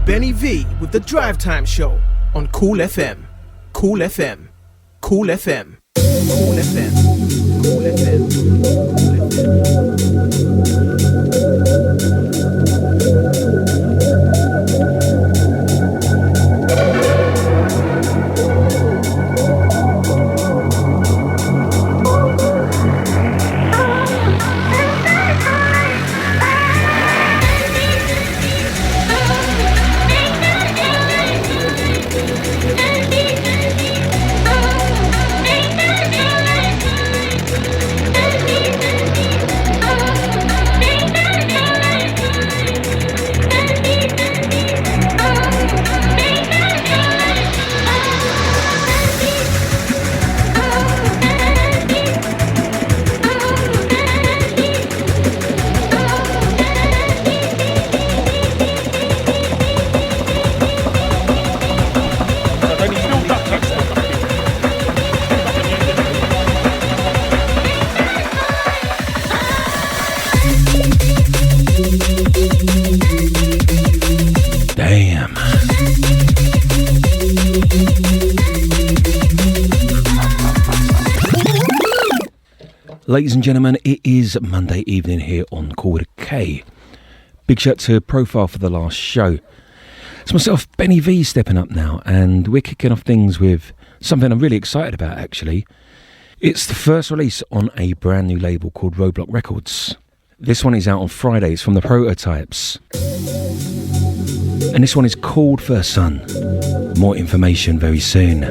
Benny V with the Drive Time Show on Kool FM. Kool FM. Kool FM. Kool FM. Kool FM. Kool Ladies and gentlemen, it is Monday evening here on Kool with a K. Big shout to Profile for the last show. It's myself, Benny V, stepping up now, and we're kicking off things with something I'm really excited about, actually. It's the first release on a brand new label called Roadblock Records. This one is out on Friday. It's from the Prototypes. And this one is called First Son. More information very soon.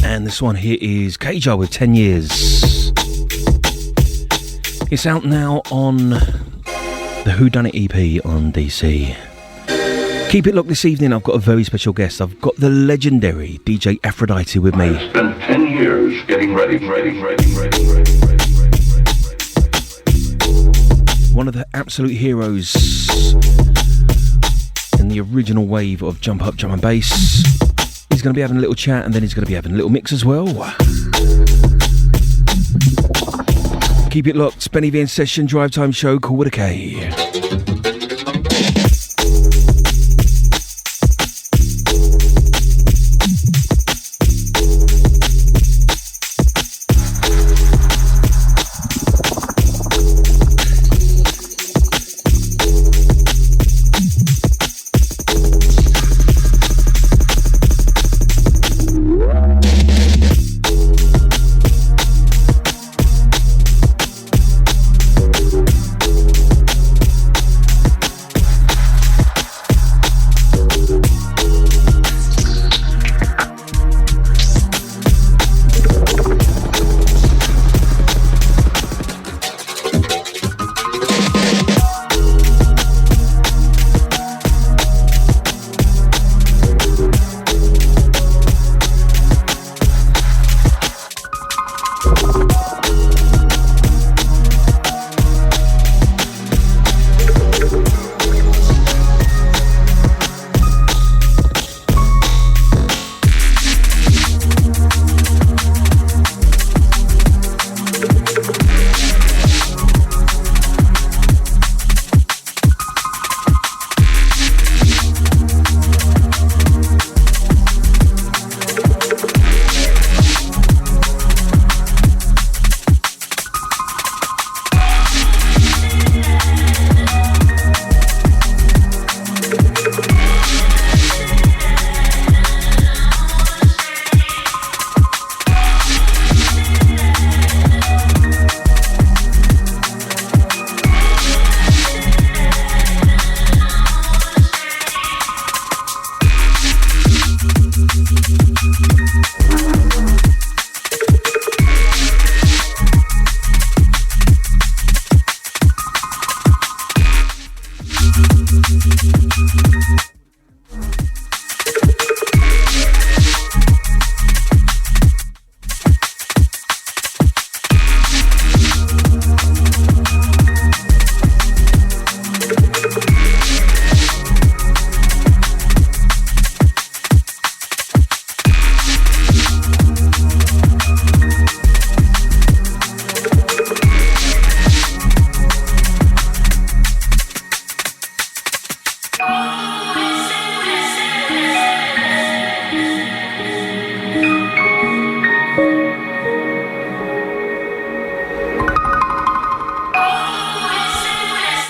And this one here is K-Jar with 10 Years. It's out now on the Whodunnit EP on DC. Keep it locked this evening. I've got a very special guest. I've got the legendary DJ Aphrodite with me. I spent 10 years getting ready. One of the absolute heroes in the original wave of jump up, drum and bass. He's going to be having a little chat, and then he's going to be having a little mix as well. Keep it locked. Benny V in session, drive time show, Kool with a K.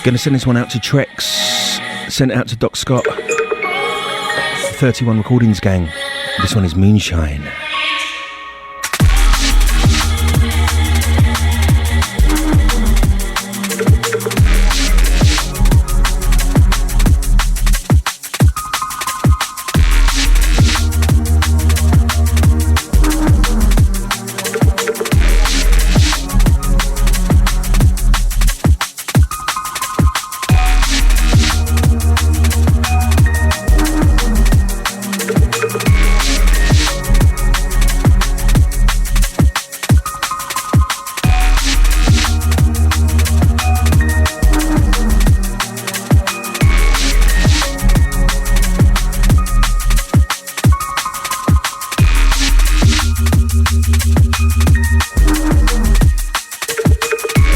Gonna send this one out to Trex, sent it out to Doc Scott, 31 Recordings Gang. This one is Moonshine.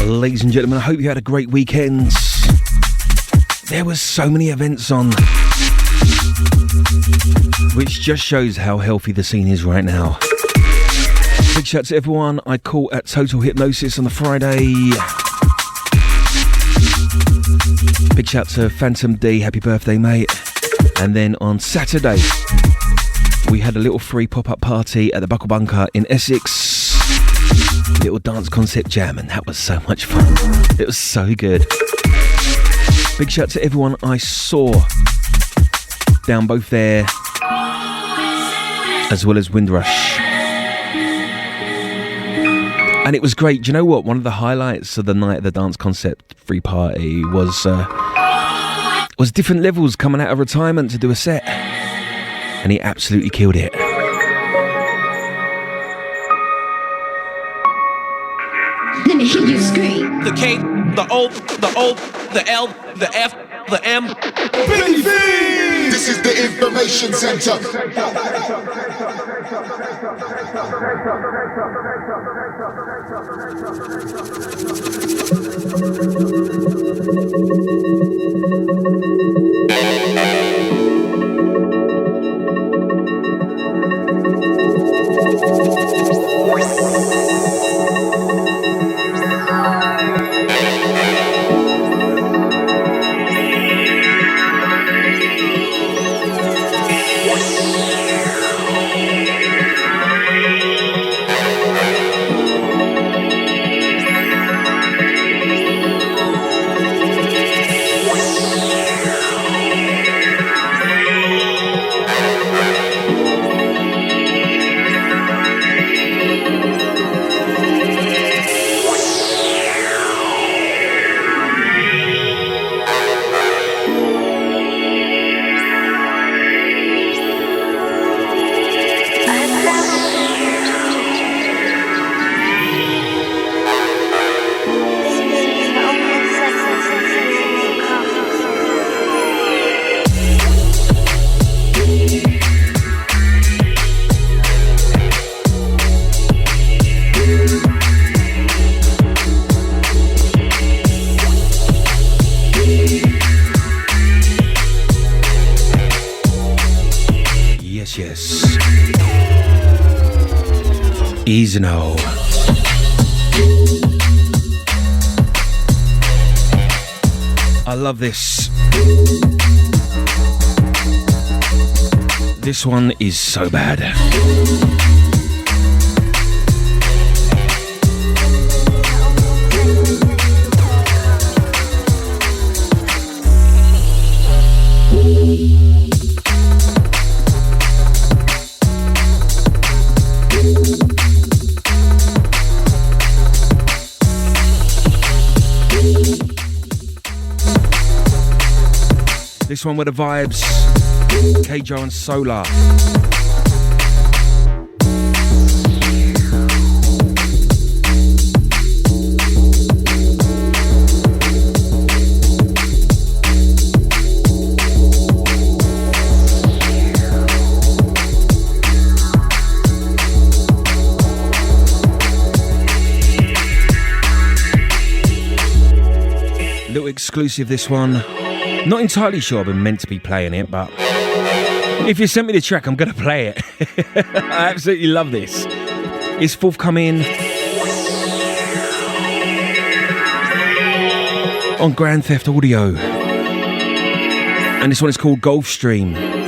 Ladies and gentlemen, I hope you had a great weekend. There was so many events on, which just shows how healthy the scene is right now. Big shout to everyone I caught at Total Hypnosis on the Friday. Big shout to Phantom D, happy birthday mate. And then on Saturday, we had a little free pop-up party at the Buckle Bunker in Essex. Little dance concept jam, and that was so much fun. It was so good. Big shout to everyone I saw down both there as well as Windrush. And it was great. Do you know what? One of the highlights of the night of the Dance Concept free party was different levels coming out of retirement to do a set. And he absolutely killed it. Let me hear you scream. The K, the O, the L, the F, the M. Benny V! This is the information center. Yes. Easy now. I love this. This one is so bad. This one with the vibes, K-Joe and Solar. Little exclusive, this one. Not entirely sure I've been meant to be playing it, but if you sent me the track, I'm going to play it. I absolutely love this. It's forthcoming on Grand Theft Audio. And this one is called Gulfstream.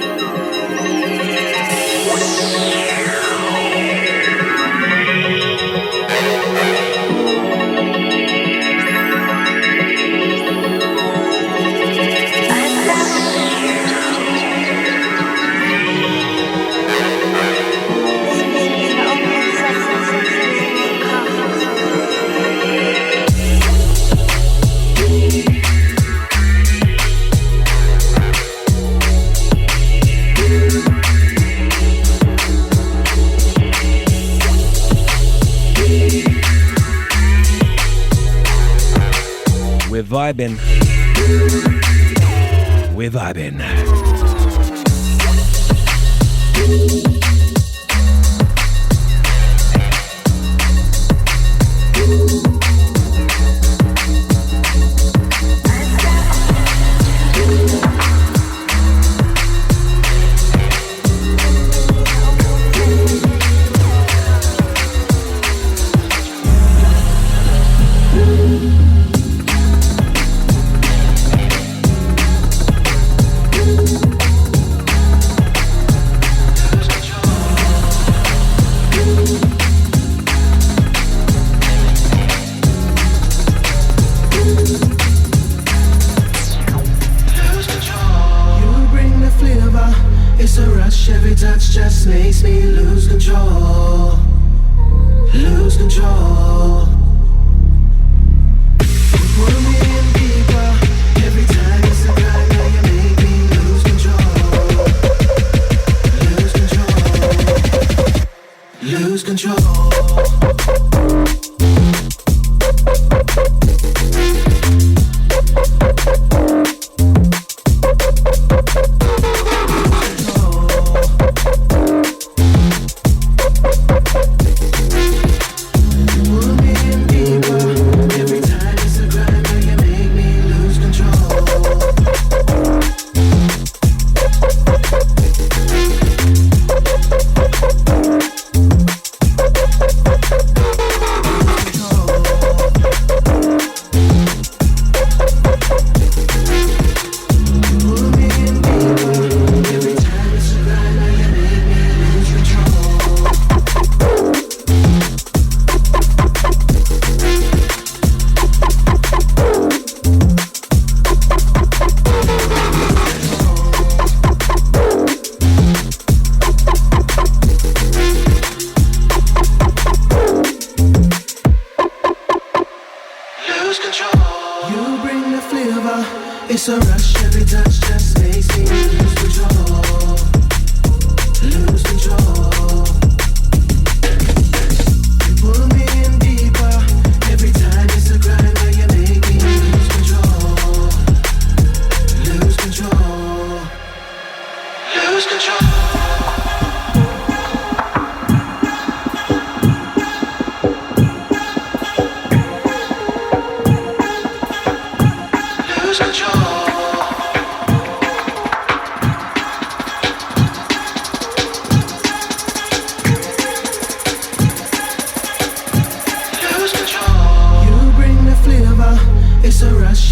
We're vibing. We're vibing. rush, every touch just makes me lose control. Lose control. You pull me in deeper. Every time it's a cry, now you make me lose control. Lose control. Lose control. It's a rush, every touch just makes me lose control. Lose control. You pull me in deeper. Every time it's a grind where you make me lose control. Lose control. Lose control. Lose control.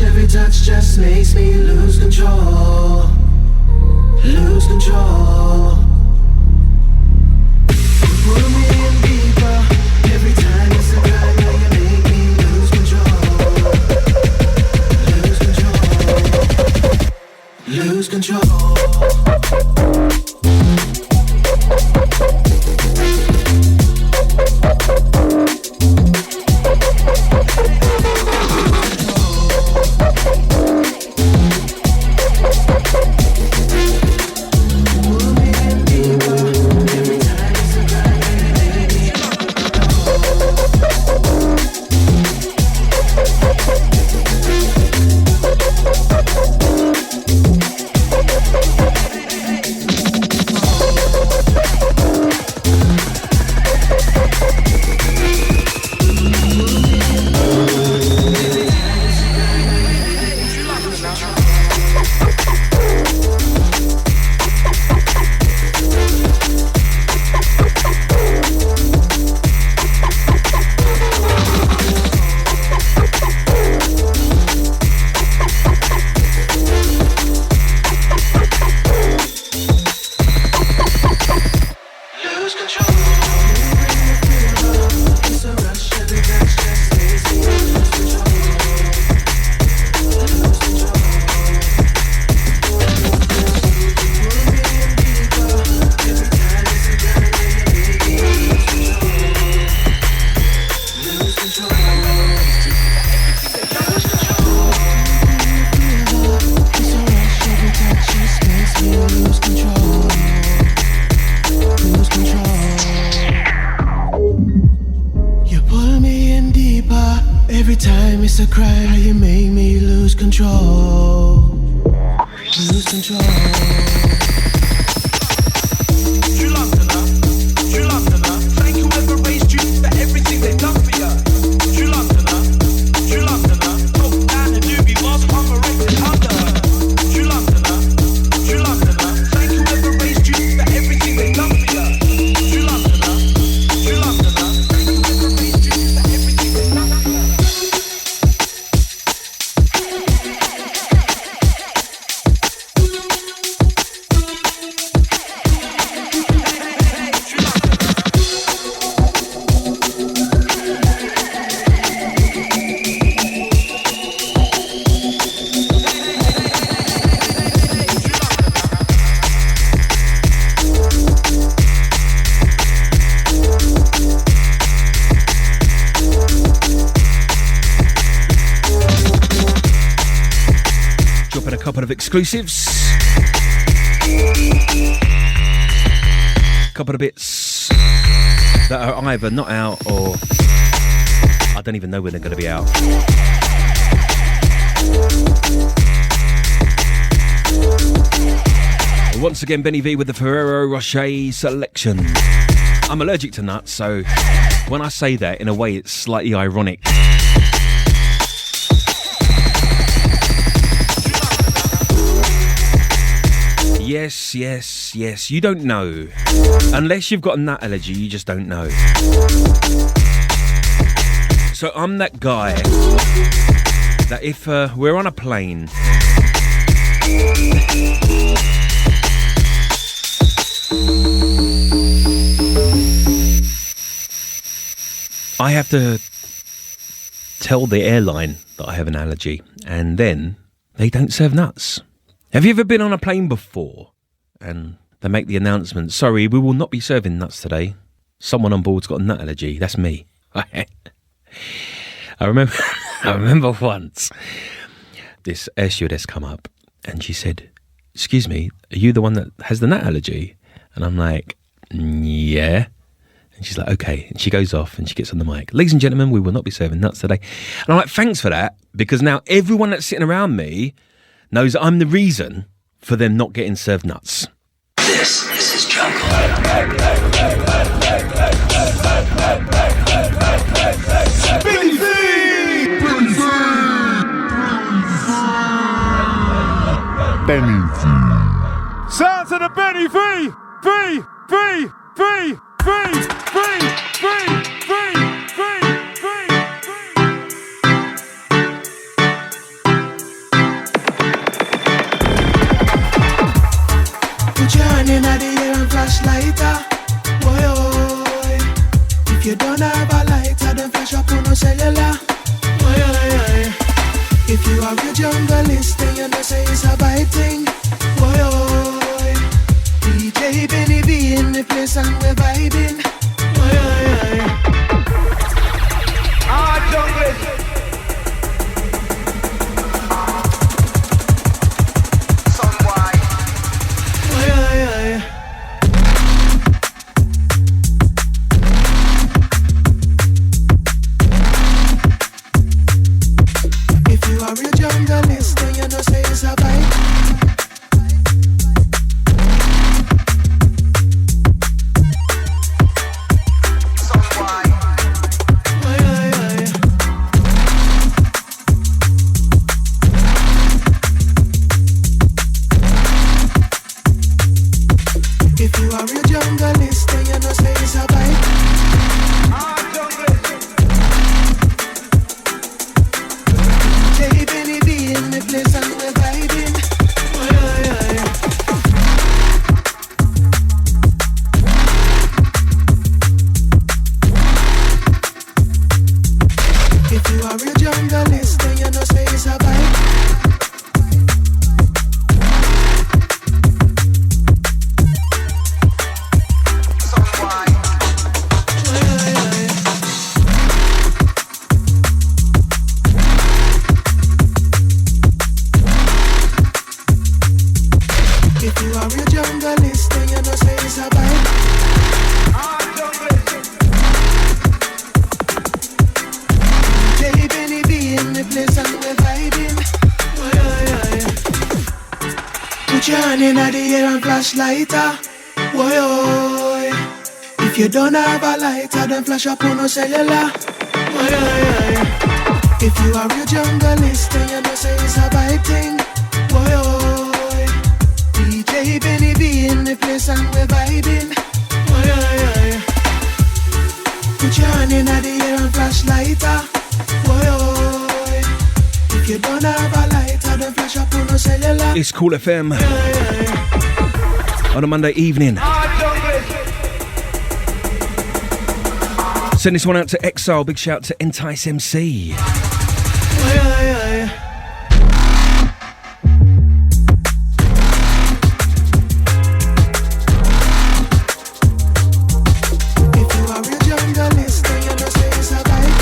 Every touch just makes me lose control. Lose control. You pull me in deeper. Every time it's a cry, now you make me lose control. Lose control. Lose control. couple of exclusives. Couple of bits that are either not out or I don't even know when they're going to be out. Once again, Benny V with the Ferrero Rocher selection. I'm allergic to nuts, so when I say that, in a way, it's slightly ironic. Yes, yes, yes. You don't know. Unless you've got a nut allergy, you just don't know. So I'm that guy that if we're on a plane I have to tell the airline that I have an allergy, and then they don't serve nuts. Have you ever been on a plane before and they make the announcement, sorry, we will not be serving nuts today. Someone on board's got a nut allergy. That's me. I remember once this air stewardess come up and she said, excuse me, are you the one that has the nut allergy? And I'm like, yeah. And she's like, okay. And she goes off and she gets on the mic. Ladies and gentlemen, we will not be serving nuts today. And I'm like, thanks for that, because now everyone that's sitting around me knows I'm the reason for them not getting served nuts. This is jungle. Benny V! Benny V! Sounds of the Benny V! V! V! V! V! V! V! V! Put your hand in the air and flashlighter. Boy, oh, if you don't have a lighter, then flash up on no cellular. Boy, oh, if you are a junglist, then you know say it's a bad thing. Boy, oh, DJ Benny V in the place and we're vibing. Boy, oh, Junglist! if you are a junglist, then you know say it's a vibe. If you are a junglist, then you know say it's a vibe. J Benny B in the place and we're vibing. If you are a junglist, then you know say it's a vibe. If you are a junglist, then you know say it's a vibe. J Benny B in the place and we're vibing. Put your hand in the air and flashlighter. Boy, oh, if you don't have a lighter, then flash up on no cellular. Boy, if you are a junglist, then you know say it's a vibe thing. Boy, oh, DJ Benny B in the place and we're vibing. Put your hand in the air and flashlighter. Boy, oh, if you don't have a lighter, then flash up on no cellular. It's Kool FM on a Monday evening. Send this one out to Exile. Big shout to Entice MC. If you are a junglist, then you know say it's a vibe.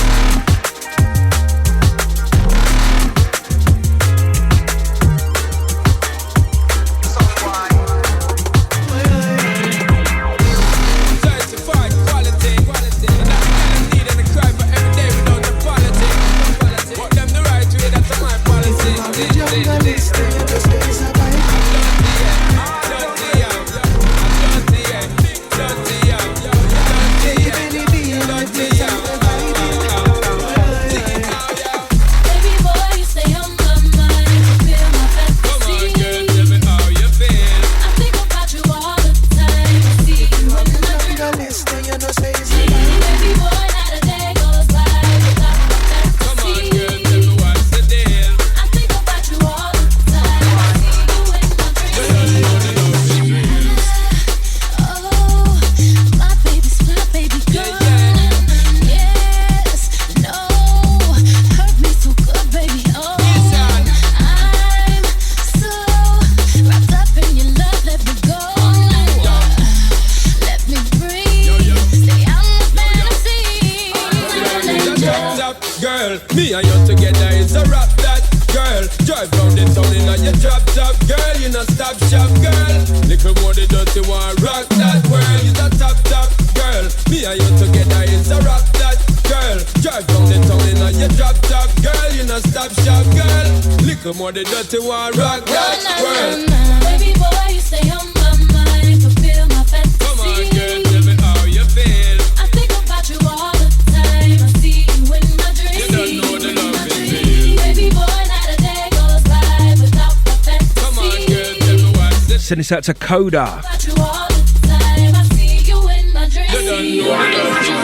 Me and you together is a rap that, girl. Drive round the town in a your drop top, girl. You not stop shop, girl. Little more the dirty one, rock that world. You a top top, girl. Me and you together is a rap that, girl. Drive round the town in a your drop top, girl. You not stop shop, girl. Little more the dirty one, rock that world. Baby boy, you stay on my mind, fulfill my fantasy. Come on, girl, tell me how you feel. I think about you all the time. I see you in my dreams. You don't know the love is real. Baby boy, not a day goes by without my fantasy. Come on, girl, tell me what's this. Send this out to Koda. About you all the time. I see you in my dreams. You don't know the love is real.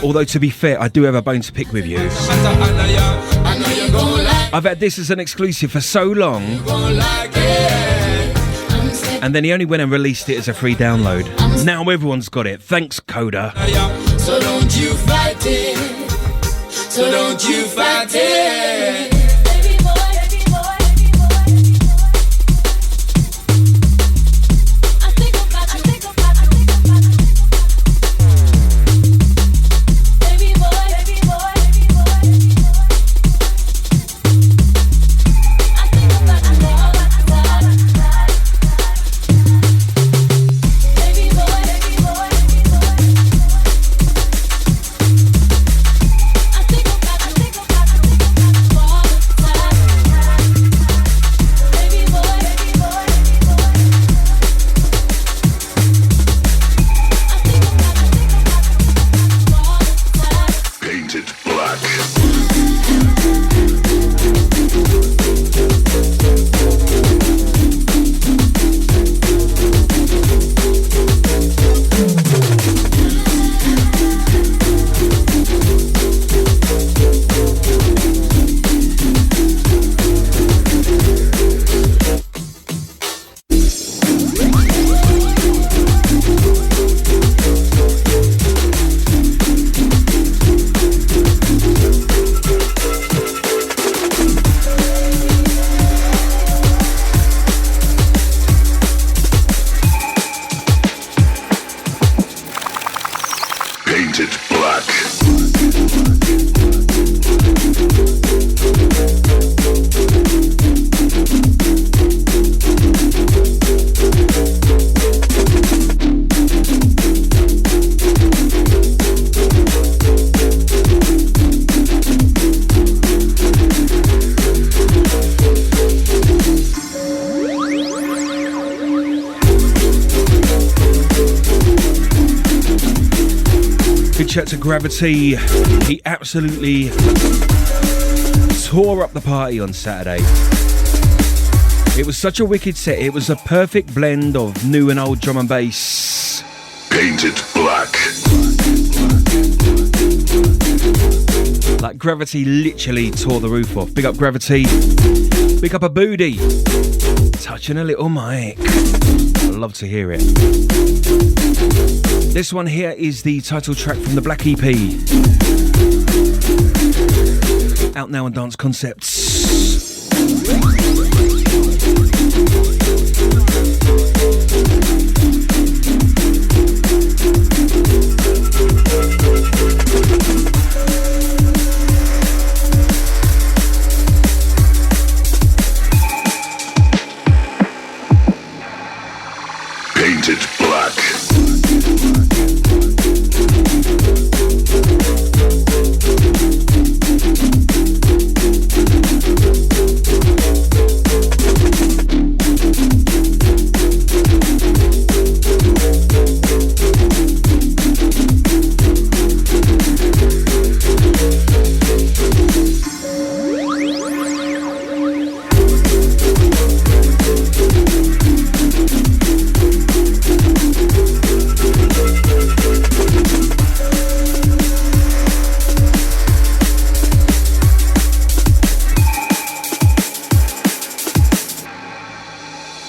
Although, to be fair, I do have a bone to pick with you. I know you're gonna like I've had this as an exclusive for so long, it. and then he only went and released it as a free download. Now everyone's got it. Thanks, Koda. So don't you fight it. So don't you fight it. Baby boy, baby boy, baby boy, baby boy. I think about you. Baby boy, baby boy, baby boy, baby boy. I think about you all the time. Baby boy, baby boy, baby boy. I think about you all the time. Baby boy, baby boy, baby boy. I think about you all the time. Painted black. Painted black. Big shout to Gravity. He absolutely tore up the party on Saturday. It was such a wicked set. It was a perfect blend of new and old drum and bass. Painted black. Like Gravity literally tore the roof off. Big up Gravity. Big up a booty. Touching a little mic. I love to hear it. This one here is the title track from the Black EP. Out now on Dance Concepts. Painted black.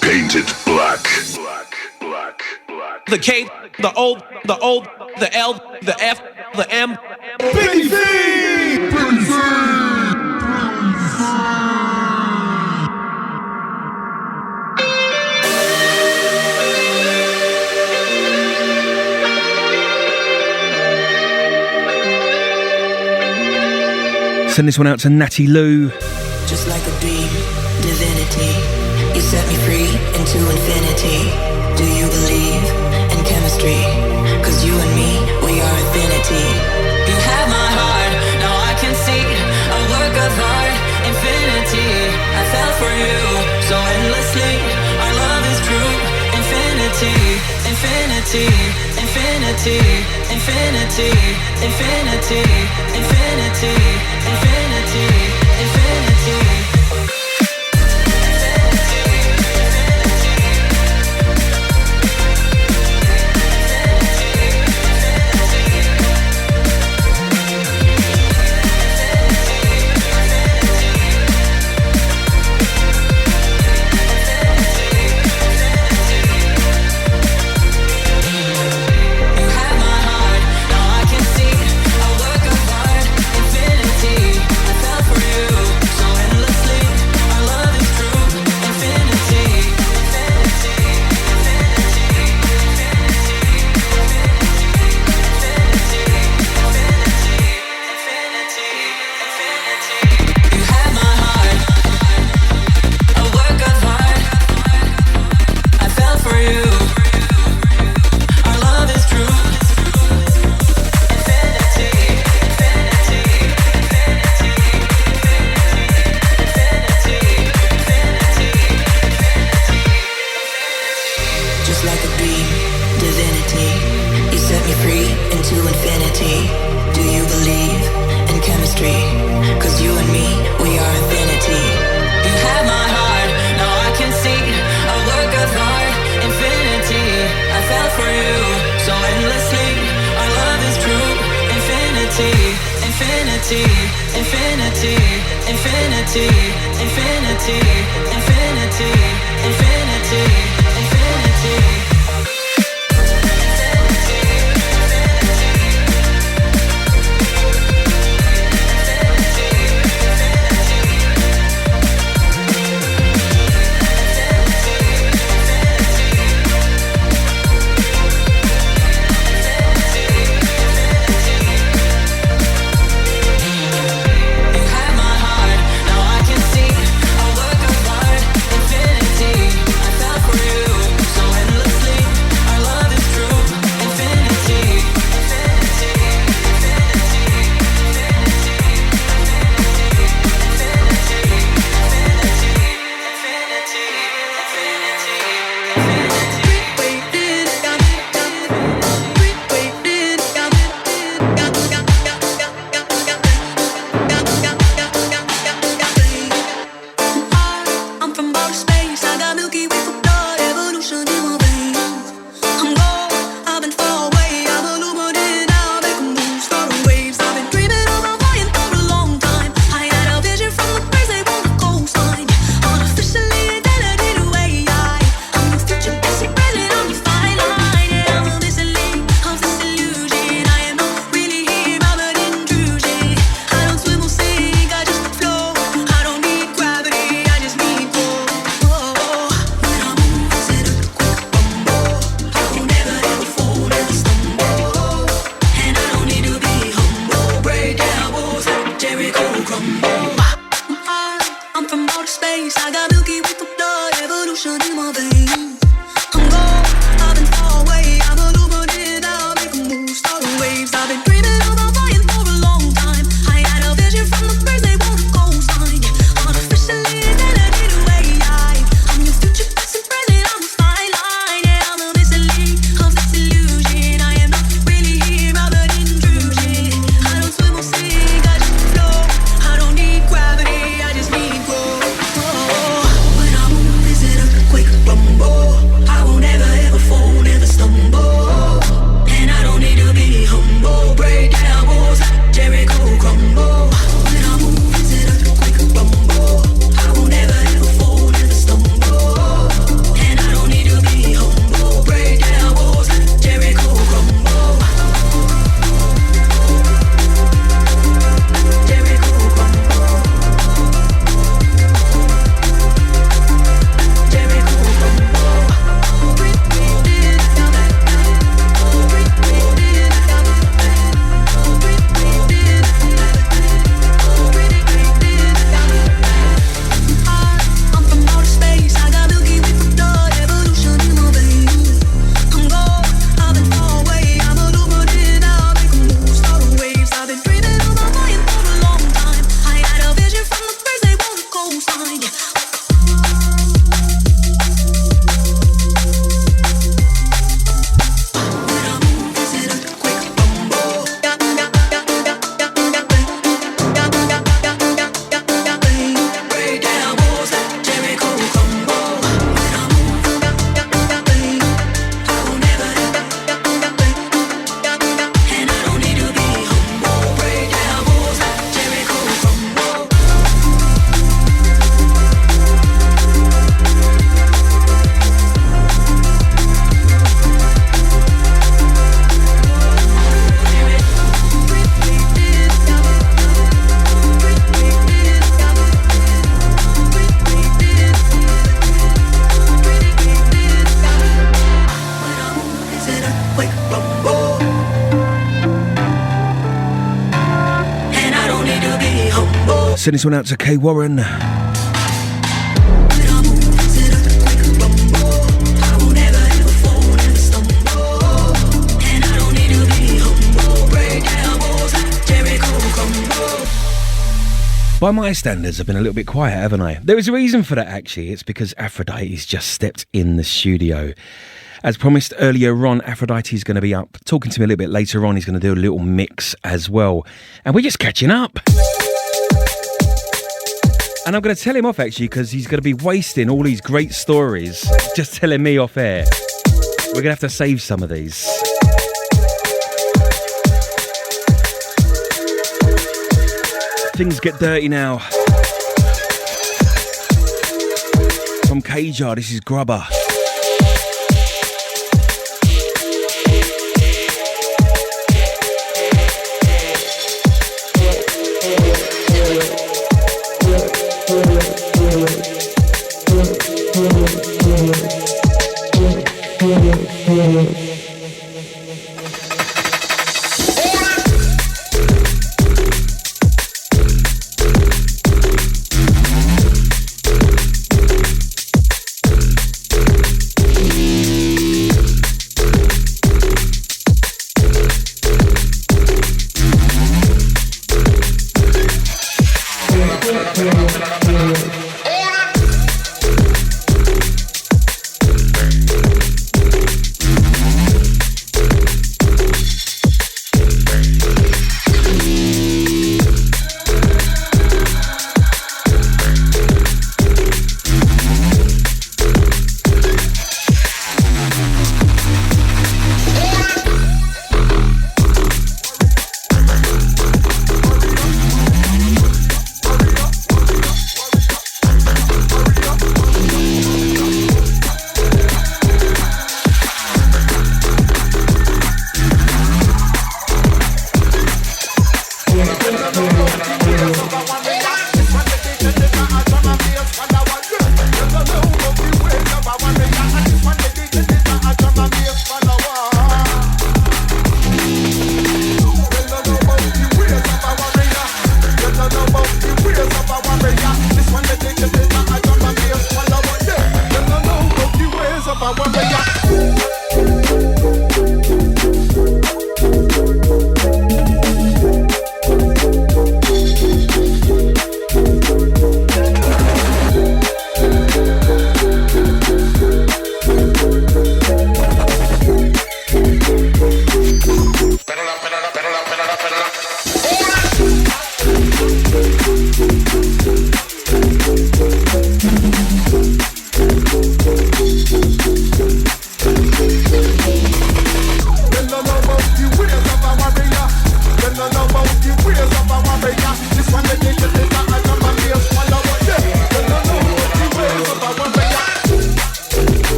Painted black. The K, the O, the O, the L, the F, the M. Benny V! Send this one out to Natty Lou. Just like a beam, divinity, you set me free into infinity. Do you believe in chemistry? Cause you and me, we are infinity. You have my heart, now I can see a work of art, infinity. I fell for you so endlessly, our love is true. Infinity, infinity, infinity, infinity, infinity, infinity, infinity, infinity. I Send this one out to Kay Warren. By my standards, I've been a little bit quiet, haven't I? There is a reason for that, actually. It's because Aphrodite's just stepped in the studio. As promised earlier on, Aphrodite's going to be up, talking to me a little bit later on. He's going to do a little mix as well. And we're just catching up. And I'm going to tell him off, actually, because he's going to be wasting all these great stories just telling me off air. We're going to have to save some of these. Things get dirty now. From K-Jar, this is Grubber.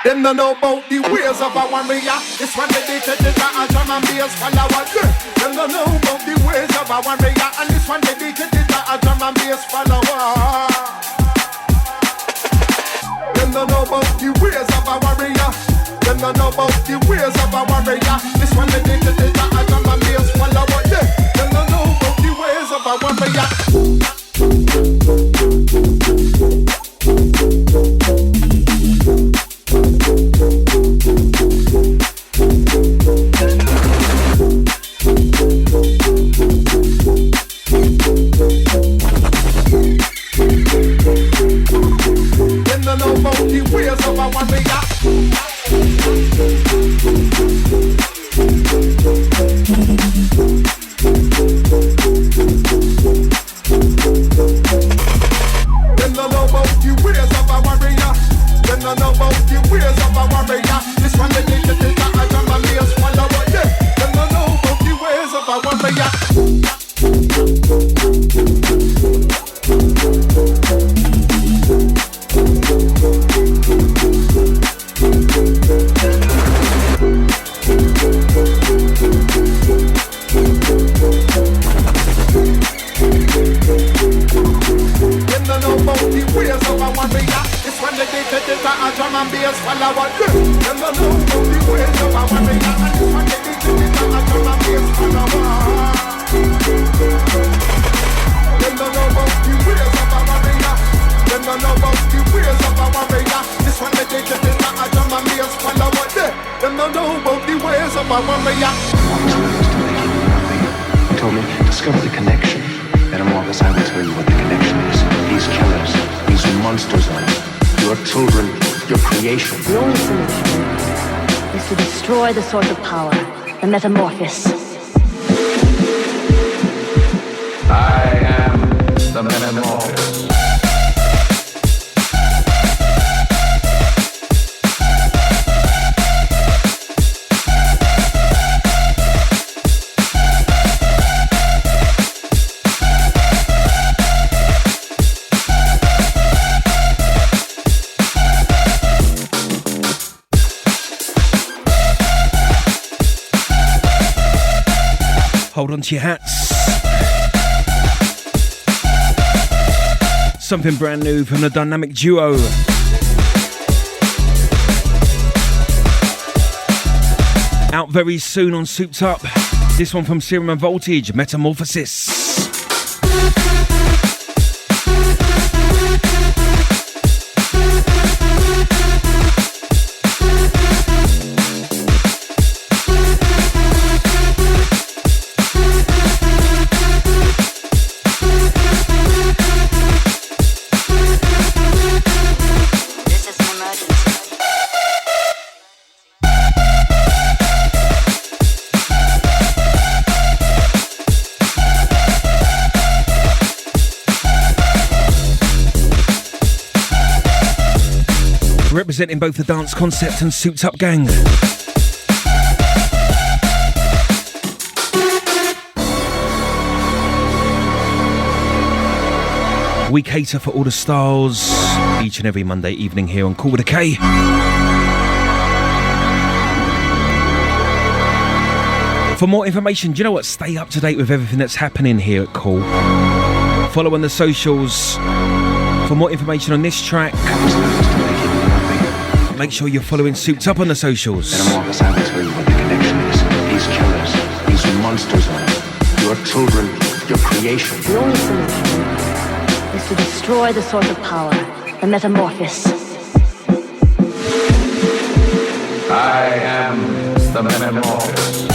Them don't know about the ways of a warrior. This one dedicated to a drum and bass follower. Them don't know about the ways of a warrior, and this one dedicated to a drum and bass follower. Them don't know about the ways of a warrior. Them don't know about the ways of a warrior. This one dedicated to a drum and bass follower. Them don't know about the ways of a warrior. Them no know about the ways of a warrior. Them no know about the ways of a warrior. This one they take it to a drum and bass follower. Yeah. Them no know about the ways of a warrior. Them no know about the ways of a warrior. This one they take it to a drum and bass follower. Yeah. Them no know about the ways of a warrior. And this one they take it to a drum and bass follower. Them no know about the ways of a warrior. Them no know about the ways of a warrior. This one they take it to a drum and bass follower. Yeah. Them no know about the ways of a warrior. He told me, discover the connection. Metamorphosis, I will tell you what the connection is. These killers, these monsters are your children, your creation. The only solution is to destroy the source of power, the metamorphosis. I am the metamorphosis. Hold on to your hats. Something brand new from the dynamic duo. Out very soon on Souped Up. This one from Serum and Voltage, Metamorphosis. Representing both the dance concept and Souped Up gang. We cater for all the styles each and every Monday evening here on Kool K. For more information, do you know what? Stay up to date with everything that's happening here at Kool. Follow on the socials. For more information on this track, make sure you're following Souped Up on the socials. Metamorphosis, I will tell you what the connection is. These killers, these monsters are your children, your creation. The only solution is to destroy the source of power, the metamorphosis. I am the metamorphosis.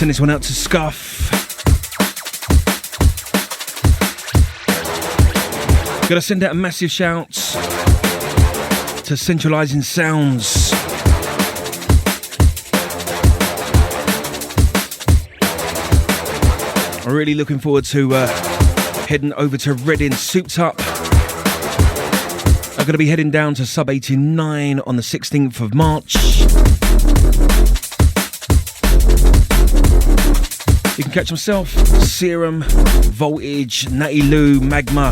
Send this one out to Scuff. Gotta send out a massive shout to Centralising Sounds. I'm really looking forward to heading over to Reading, souped up. I'm going to be heading down to Sub 89 on the 16th of March. You can catch myself, Serum, Voltage, Natty Lou, Magma,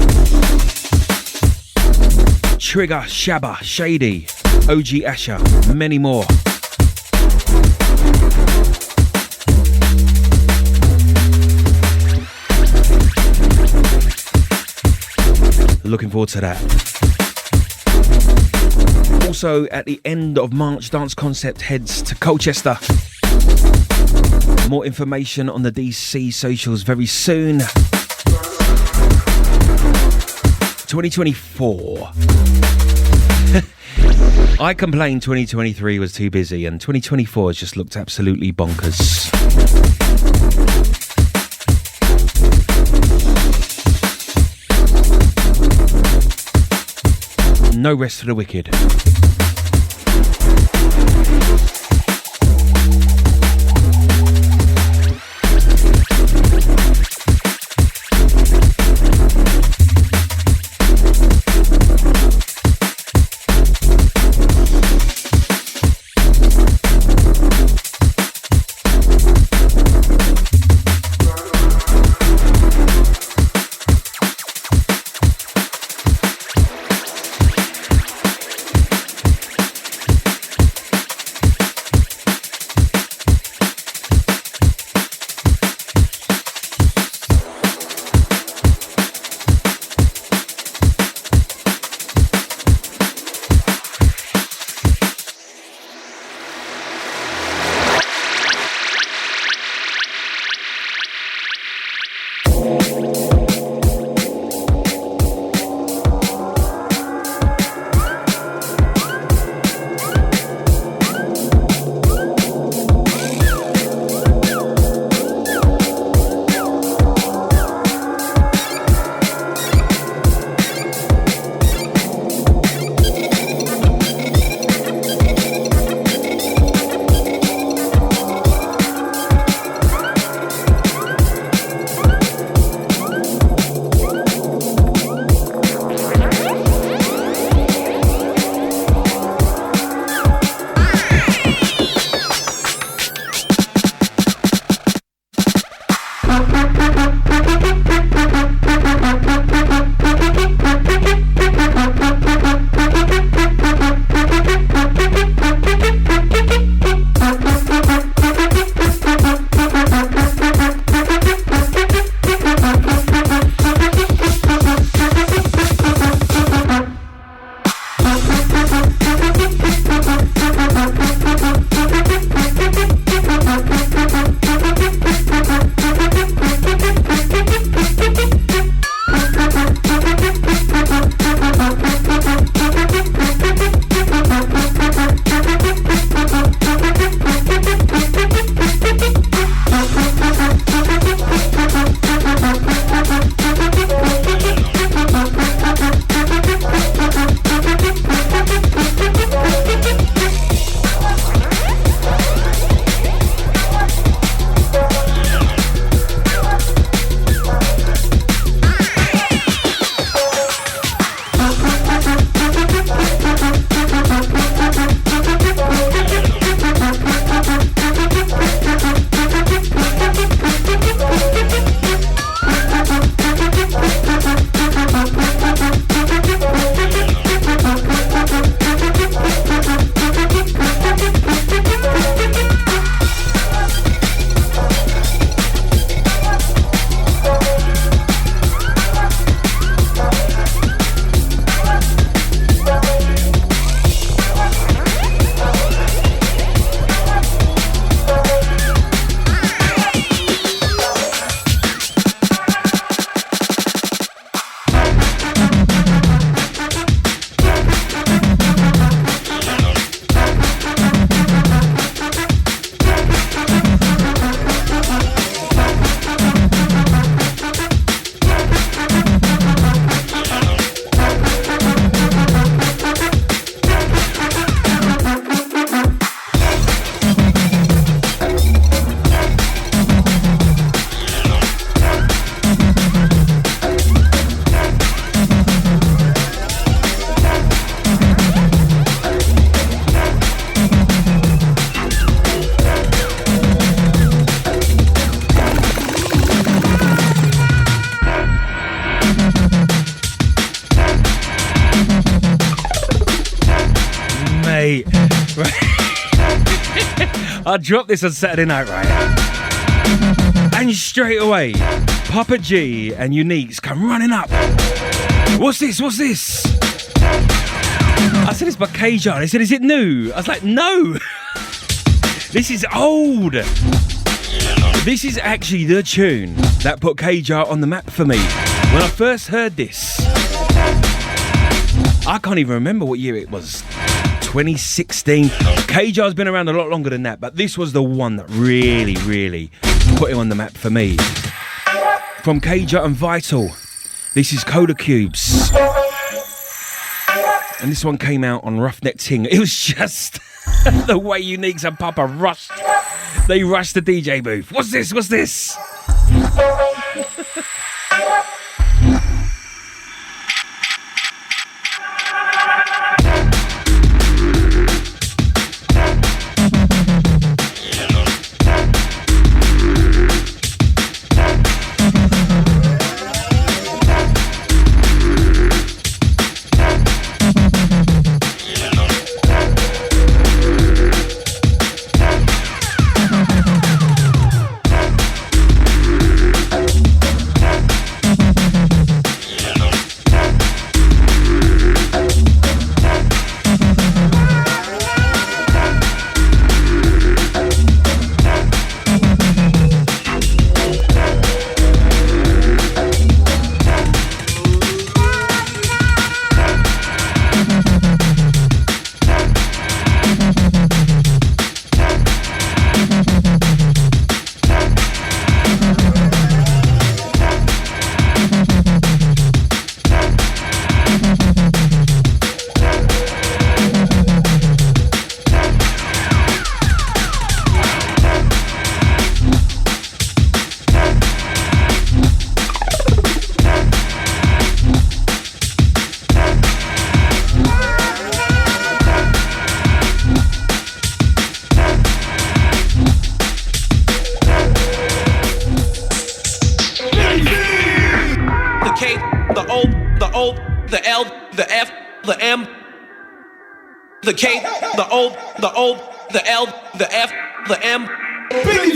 Trigger, Shabba, Shady, OG Asher, many more. Looking forward to that. Also, at the end of March, Dance Concept heads to Colchester. More information on the DC socials very soon. 2024. I complained 2023 was too busy, and 2024 has just looked absolutely bonkers. No rest for the wicked. I dropped this on Saturday night, right? And straight away, Papa G and Uniques come running up. What's this? What's this? I said, it's by K-Jar. They said, is it new? I was like, no. This is old. This is actually the tune that put K-Jar on the map for me. When I first heard this, I can't even remember what year it was. 2016. K-Jar's been around a lot longer than that, but this was the one that really, really put him on the map for me. From K-Jar and Vital, this is Coda Cubes. And this one came out on Roughneck Ting. It was just the way Uniques and Papa rushed. They rushed the DJ booth. What's this? What's this? The K, the O, the O, the L, the F, the M. Billy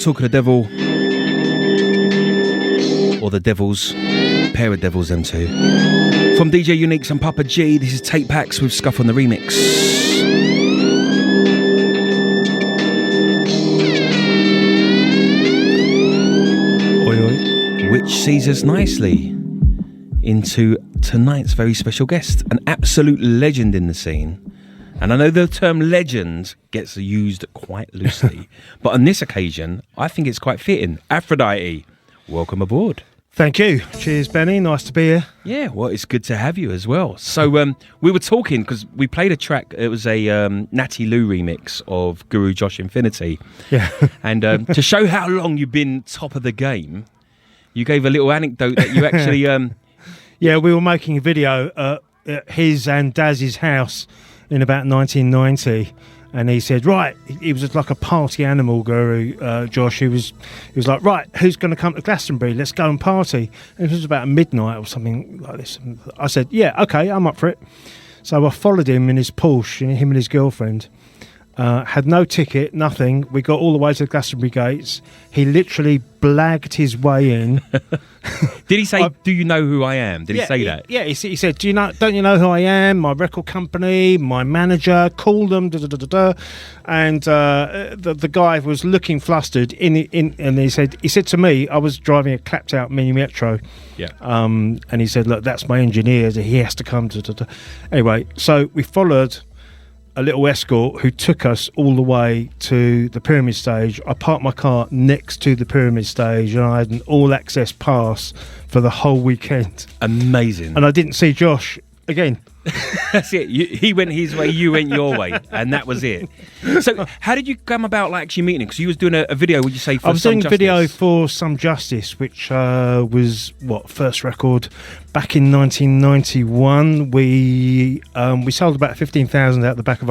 Talk of the Devil, or the Devils, pair of devils, them two. From DJ Uniques and Papa G, this is Tape Packs with Scuff on the remix. Which sees us nicely into tonight's very special guest, an absolute legend in the scene. And I know the term legend gets used quite loosely, but on this occasion, I think it's quite fitting. Aphrodite, welcome aboard. Thank you. Cheers, Benny. Nice to be here. Yeah, well, it's good to have you as well. So we were talking, because we played a track, it was a Natty Lou remix of Guru Josh Infinity. Yeah. And to show how long you've been top of the game, you gave a little anecdote that you actually... Yeah, we were making a video at his and Daz's house in about 1990. And he said, right, he was like a party animal, Guru, Josh. He was like, right, who's going to come to Glastonbury? Let's go and party. And it was about midnight or something like this. And I said, yeah, okay, I'm up for it. So I followed him in his Porsche, him and his girlfriend. Had no ticket, nothing. We got all the way to the Glastonbury gates. He literally blagged his way in. Did he say, do you know who I am? Did he say that? Yeah, he said, don't you know who I am? My record company, my manager, call them, And the guy was looking flustered and he said to me, I was driving a clapped out mini metro. Yeah. And he said, look, that's my engineer, he has to come. Anyway, so we followed a little escort who took us all the way to the pyramid stage. I parked my car next to the pyramid stage and I had an all-access pass for the whole weekend. Amazing. And I didn't see Josh again. That's it. He went his way, you went your way, and that was it. So how did you come about actually meeting him? Because you was doing a video, would you say, for I was Some doing Justice? a video for Some Justice, which was, first record back in 1991. We sold about 15,000 out the back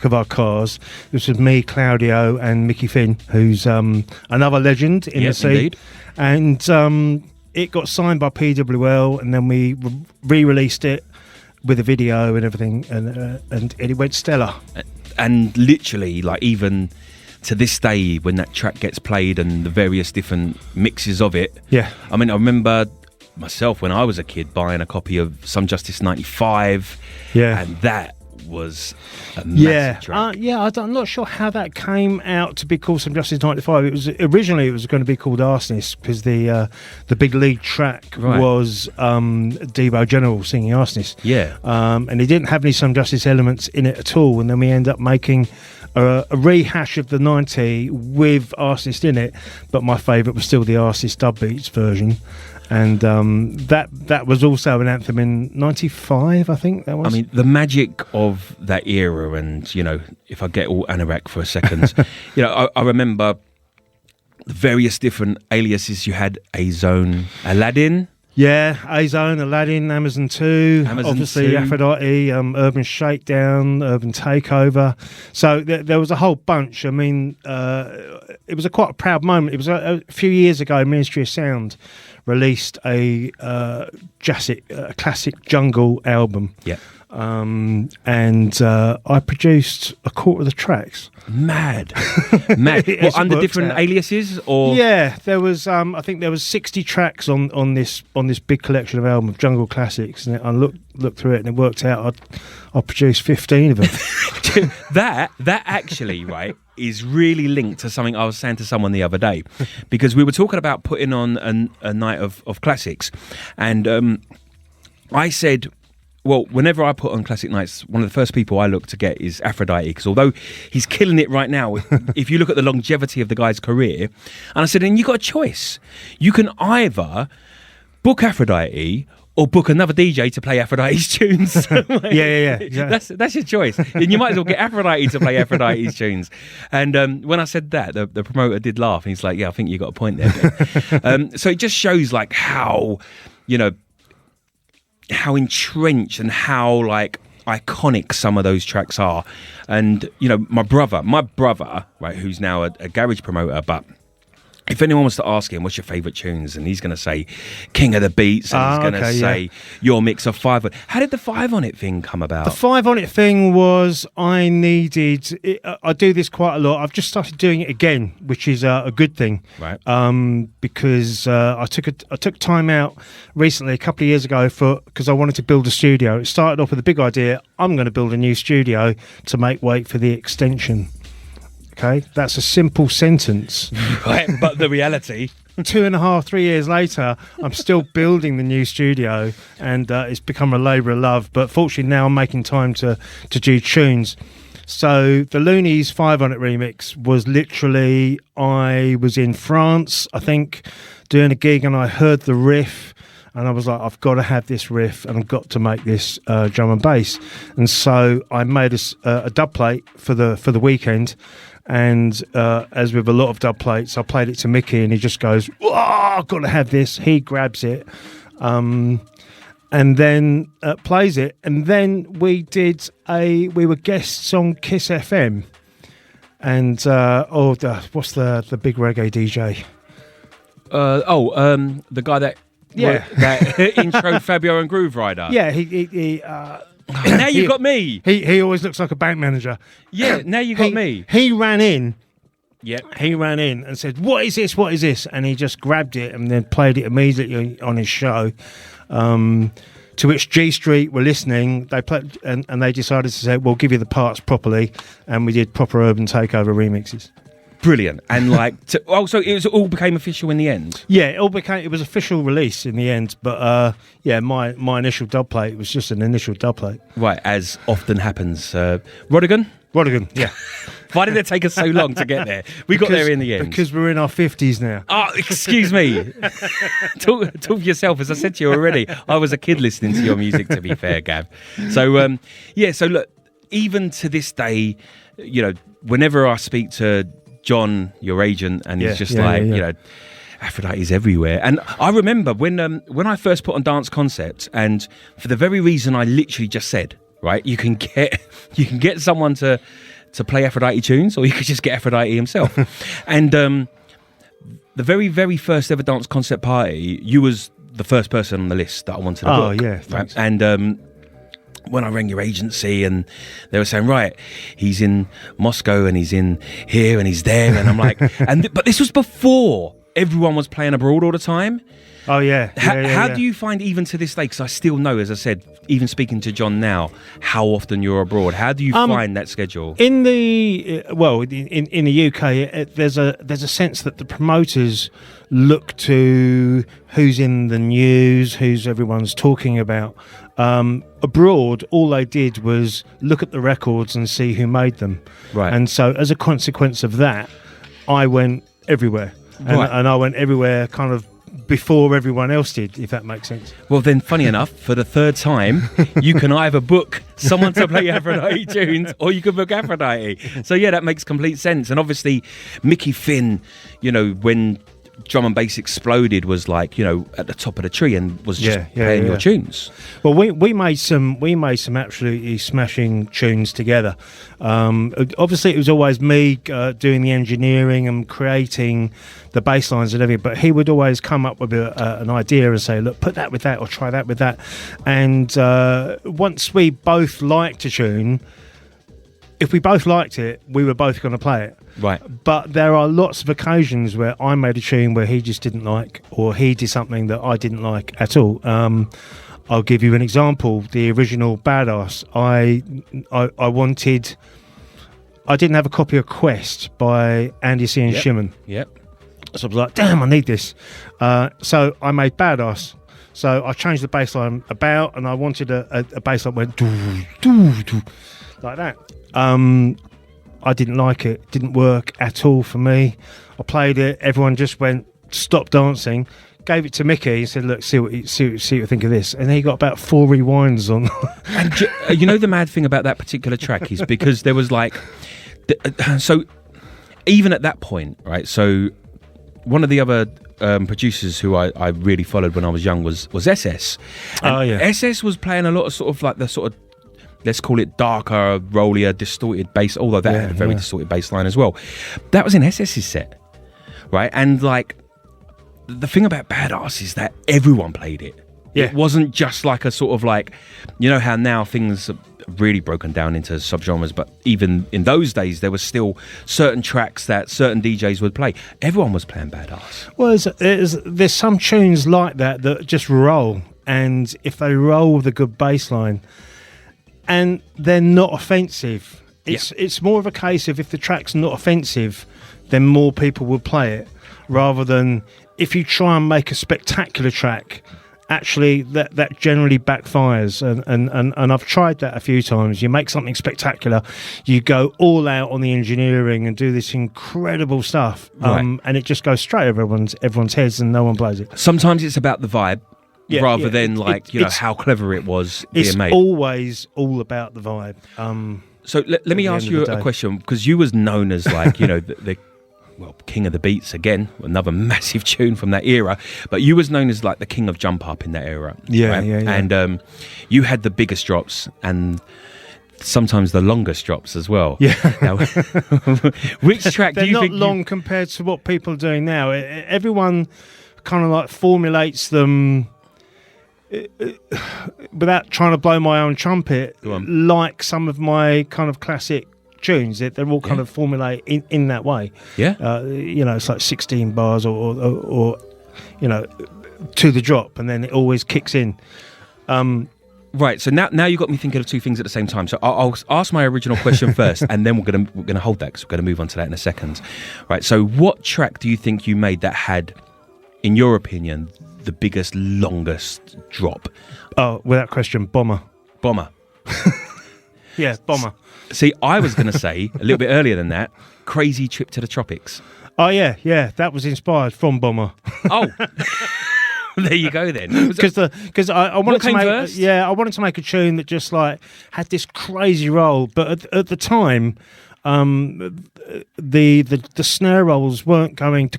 of our cars. This was me, Claudio, and Mickey Finn, who's another legend in the scene. Indeed. And it got signed by PWL, and then we re-released it with a video and everything, and it went stellar. And literally, like, even to this day, when that track gets played and the various different mixes of it, yeah. I mean, I remember myself when I was a kid buying a copy of Some Justice 95, yeah, and that was a massive track. I'm not sure how that came out to be called Some Justice 95. It was originally going to be called Arsonist, because the big lead track was Devo General singing Arsonist. Yeah. And it didn't have any Some Justice elements in it at all. And then we end up making a rehash of the 90 with Arsonist in it. But my favourite was still the Arsonist dub beats version. And that was also an anthem in 95, I think that was. I mean, the magic of that era, and, you know, if I get all anorak for a second, you know, I remember the various different aliases you had. A-Zone, Aladdin. Yeah, A-Zone, Aladdin, Amazon 2, obviously 2. Aphrodite, Urban Shakedown, Urban Takeover. So there was a whole bunch. I mean, it was quite a proud moment. It was a few years ago, Ministry of Sound released a classic jungle album. Yeah. And I produced a quarter of the tracks. Mad. What, under different aliases, or? Yeah, there was. I think there was 60 tracks on this big collection of album of jungle classics, and I looked through it, and it worked out I produced 15 of them. that actually, right, is really linked to something I was saying to someone the other day, because we were talking about putting on a night of classics, and I said, well, whenever I put on classic nights, one of the first people I look to get is Aphrodite, because although he's killing it right now, if you look at the longevity of the guy's career, and I said, and you've got a choice. You can either book Aphrodite or book another DJ to play Aphrodite's tunes. Yeah. That's your choice. And you might as well get Aphrodite to play Aphrodite's tunes. And when I said that, the promoter did laugh, and he's like, yeah, I think you got a point there. So it just shows, like, how, you know, how entrenched and how, like, iconic some of those tracks are. And, you know, my brother, right, who's now a garage promoter, but if anyone wants to ask him, what's your favourite tunes? And he's going to say King of the Beats, and he's going to say your mix of 5. How did the 5 on it thing come about? The 5 on it thing was I do this quite a lot. I've just started doing it again, which is a good thing. Right. Because I took time out recently, a couple of years ago, because I wanted to build a studio. It started off with a big idea. I'm going to build a new studio to make way for the extension. Okay, that's a simple sentence. Right, but the reality... 3 years later, I'm still building the new studio, and it's become a labour of love. But fortunately, now I'm making time to do tunes. So the Loonies 5 on It remix was literally, I was in France, I think, doing a gig, and I heard the riff. And I was like, I've got to have this riff, and I've got to make this drum and bass. And so I made a dub plate for the weekend. And as with a lot of dub plates, I played it to Mickey, and he just goes, "Oh, I've got to have this." He grabs it, and then plays it. And then we were guests on Kiss FM. And what's the big reggae DJ? The guy that. Yeah, that intro Fabio and Groove Rider. Yeah, he now you got me. He always looks like a bank manager. Yeah, now you got me. He ran in. Yeah, he ran in and said, "What is this? What is this?" And he just grabbed it and then played it immediately on his show. To which G Street were listening. They played and they decided to say, "We'll give you the parts properly," and we did proper Urban Takeover remixes. Brilliant. And so it all became official in the end. Yeah, it was official release in the end, but my initial dub plate was just an initial dub plate. Right, as often happens. Rodigan, yeah. Why did it take us so long to get there? We got there in the end. Because we're in our 50s now. Oh, excuse me. Talk for yourself. As I said to you already, I was a kid listening to your music, to be fair, Gav. So, so look, even to this day, whenever I speak to John, your agent, and he's just Aphrodite's everywhere. And I remember when I first put on Dance Concept, and for the very reason I literally just said, right, you can get someone to play Aphrodite tunes, or you could just get Aphrodite himself. And the very, very first ever Dance Concept party, you was the first person on the list that I wanted to book. Oh yeah, thanks. Right? And when I rang your agency and they were saying, right, he's in Moscow and he's in here and he's there, and I'm like, but this was before everyone was playing abroad all the time. Oh yeah. How do you find, even to this day, because I still know, as I said, even speaking to John now, how often you're abroad? How do you find that schedule? In the in the UK, there's a sense that the promoters look to who's in the news, who's everyone's talking about. Abroad, all they did was look at the records and see who made them. Right. And so, as a consequence of that, I went everywhere, and I went everywhere kind of before everyone else did, if that makes sense. Well, then, funny enough, for the third time, you can either book someone to play Aphrodite tunes, or you can book Aphrodite. So yeah, that makes complete sense. And obviously, Mickey Finn, when drum and bass exploded, was like, at the top of the tree and was just playing your tunes. Well, we made some absolutely smashing tunes together. Obviously, it was always me doing the engineering and creating the bass lines and everything, but he would always come up with an idea and say, look, put that with that, or try that with that. And once we both liked a tune, if we both liked it, we were both going to play it. Right. But there are lots of occasions where I made a tune where he just didn't like, or he did something that I didn't like at all. I'll give you an example. The original Badass, I didn't have a copy of Quest by Andy C. and Shimon. Yep. So I was like, damn, I need this. So I made Badass. So I changed the bass line about, and I wanted a bass line that went doo, doo, doo, like that. I didn't like it. It didn't work at all for me. I played it. Everyone just went, stop dancing. Gave it to Mickey and said, look, see what you think of this. And he got about 4 rewinds on. And the mad thing about that particular track is because there was like... So even at that point, right, so one of the other producers who I really followed when I was young was SS. And SS was playing a lot of sort of like the sort of, let's call it darker, rollier, distorted bass, although that had a very distorted bass line as well. That was in SS's set, right? And like, the thing about Badass is that everyone played it. Yeah. It wasn't just like a sort of like, how now things are really broken down into subgenres, but even in those days, there was still certain tracks that certain DJs would play. Everyone was playing Badass. Well, there's some tunes like that just roll, and if they roll with a good bass line, and they're not offensive. It's more of a case of, if the track's not offensive, then more people will play it, rather than if you try and make a spectacular track, actually that generally backfires, and I've tried that a few times. You make something spectacular, you go all out on the engineering and do this incredible stuff, and it just goes straight over everyone's heads and no one plays it. Sometimes it's about the vibe rather than how clever it was being made. It's always all about the vibe. So let me ask you a question, because you was known as the king of the beats, again, another massive tune from that era, but you was known as like the king of jump up in that era. Yeah. And you had the biggest drops and sometimes the longest drops as well. Yeah. Now, which track do you think... They're not long compared to what people are doing now. Everyone kind of like formulates them without trying to blow my own trumpet, like some of my kind of classic tunes. They're all kind of formulate in that way. Yeah. It's like 16 bars or to the drop, and then it always kicks in. Right. So now you got me thinking of two things at the same time. So I'll ask my original question first, and then we're gonna hold that, because we're gonna move on to that in a second. Right. So what track do you think you made that had, in your opinion, the biggest, longest drop? Oh, without question, Bomber. Yeah, Bomber. See, I was going to say, a little bit earlier than that, Crazy Trip to the Tropics. Oh, yeah, that was inspired from Bomber. Oh, there you go then. Because I wanted to make first? Yeah, I wanted to make a tune that just like had this crazy roll, but at the time, the snare rolls weren't going.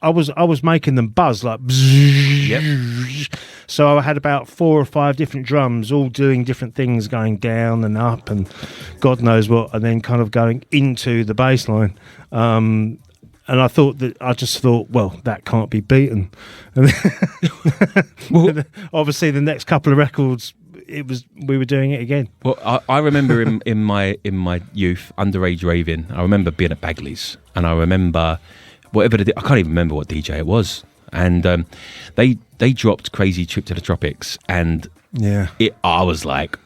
I was making them buzz like. Yep. So I had about 4 or 5 different drums, all doing different things, going down and up and God knows what, and then kind of going into the bass line. And I just thought, well, that can't be beaten. And well, obviously, the next couple of records, we were doing it again. Well, I remember in my youth, underage raving. I remember being at Bagley's, and I remember I can't even remember what DJ it was, and they dropped Crazy Trip to the Tropics, and I was like,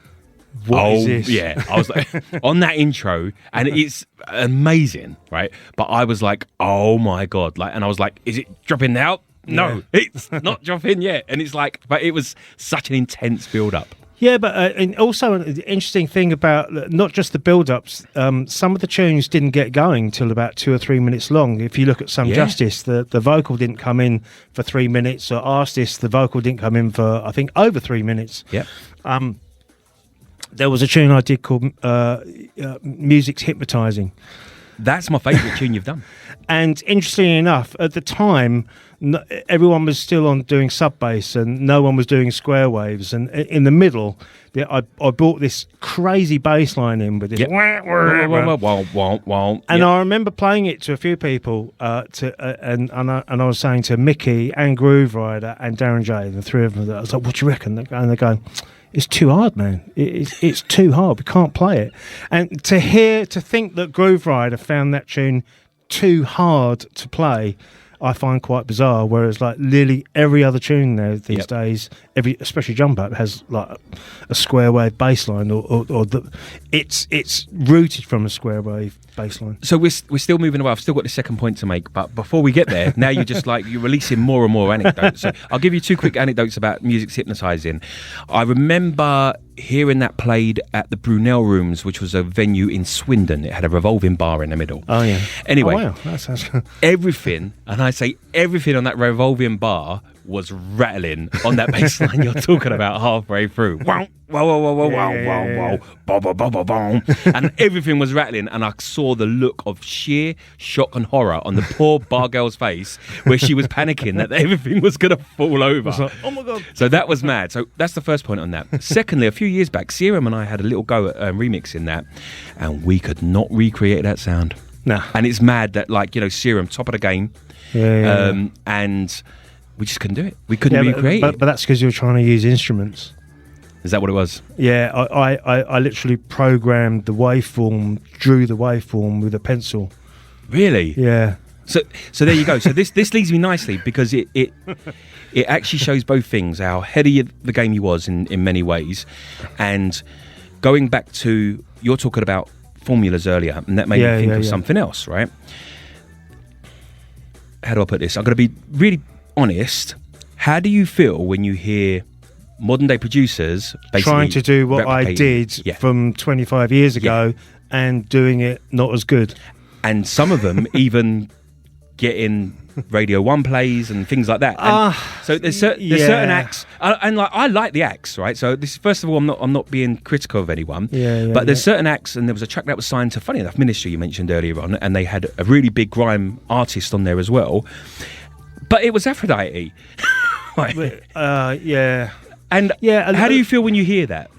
what is this? Yeah, I was like on that intro, and it's amazing, right? But I was like, oh my God, and I was like, is it dropping now? No, it's not dropping yet. And it's like, but it was such an intense build-up. Yeah, but and also an interesting thing about not just the build-ups, some of the tunes didn't get going till about 2 or 3 minutes long. If you look at Some Justice, the vocal didn't come in for 3 minutes, or Artist, the vocal didn't come in for, I think, over 3 minutes. Yeah. There was a tune I did called Music's Hypnotising. That's my favourite tune you've done. And interestingly enough, at the time, everyone was still on doing sub bass and no one was doing square waves. And in the middle, I brought this crazy bass line in with this. Yep. And I remember playing it to a few people, and I was saying to Mickey and Groove Rider and Darren J, the three of them, I was like, what do you reckon? And they're going, it's too hard, man. It's too hard. We can't play it. And to think that Groove Rider found that tune too hard to play, I find quite bizarre. Whereas, like, literally every other tune now these days, especially Jump Up, has like a square wave bass line, or it's rooted from a square wave bass line. So we're still moving away. I've still got the second point to make, but before we get there, now you're releasing more and more anecdotes. So I'll give you 2 quick anecdotes about Music's Hypnotising. I remember hearing that played at the Brunel Rooms, which was a venue in Swindon. It had a revolving bar in the middle. Oh yeah. Anyway, wow, that sounds everything, and I say everything on that revolving bar was rattling on that bass line you're talking about halfway through. Wow, wow, wow, wow, wow, wow, wow, wow, wow, wow, and everything was rattling, and I saw the look of sheer shock and horror on the poor bar girl's face, where she was panicking that everything was going to fall over. Like, oh my God. So that was mad. So that's the first point on that. Secondly, a few years back, Serum and I had a little go at remixing that, and we could not recreate that sound. Nah. And it's mad that, Serum, top of the game, and we just couldn't do it. We couldn't recreate it. But that's because you were trying to use instruments. Is that what it was? Yeah, I literally programmed the waveform, drew the waveform with a pencil. Really? Yeah. So there you go. So this leads me nicely, because it actually shows both things, how heady the game he was in many ways, and going back to, you're talking about formulas earlier, and that made me think of something else, right? how do I put this? I'm going to be really honest. How do you feel when you hear modern day producers basically trying to do what I did from 25 years ago and doing it not as good? And some of them even getting Radio 1 plays and things like that. And so there's certain acts, and like I like the acts, right? So this, first of all, I'm not being critical of anyone, but there's certain acts, and there was a track that was signed to, funny enough, Ministry you mentioned earlier on, and they had a really big grime artist on there as well, but it was Aphrodite. And how do you feel when you hear that?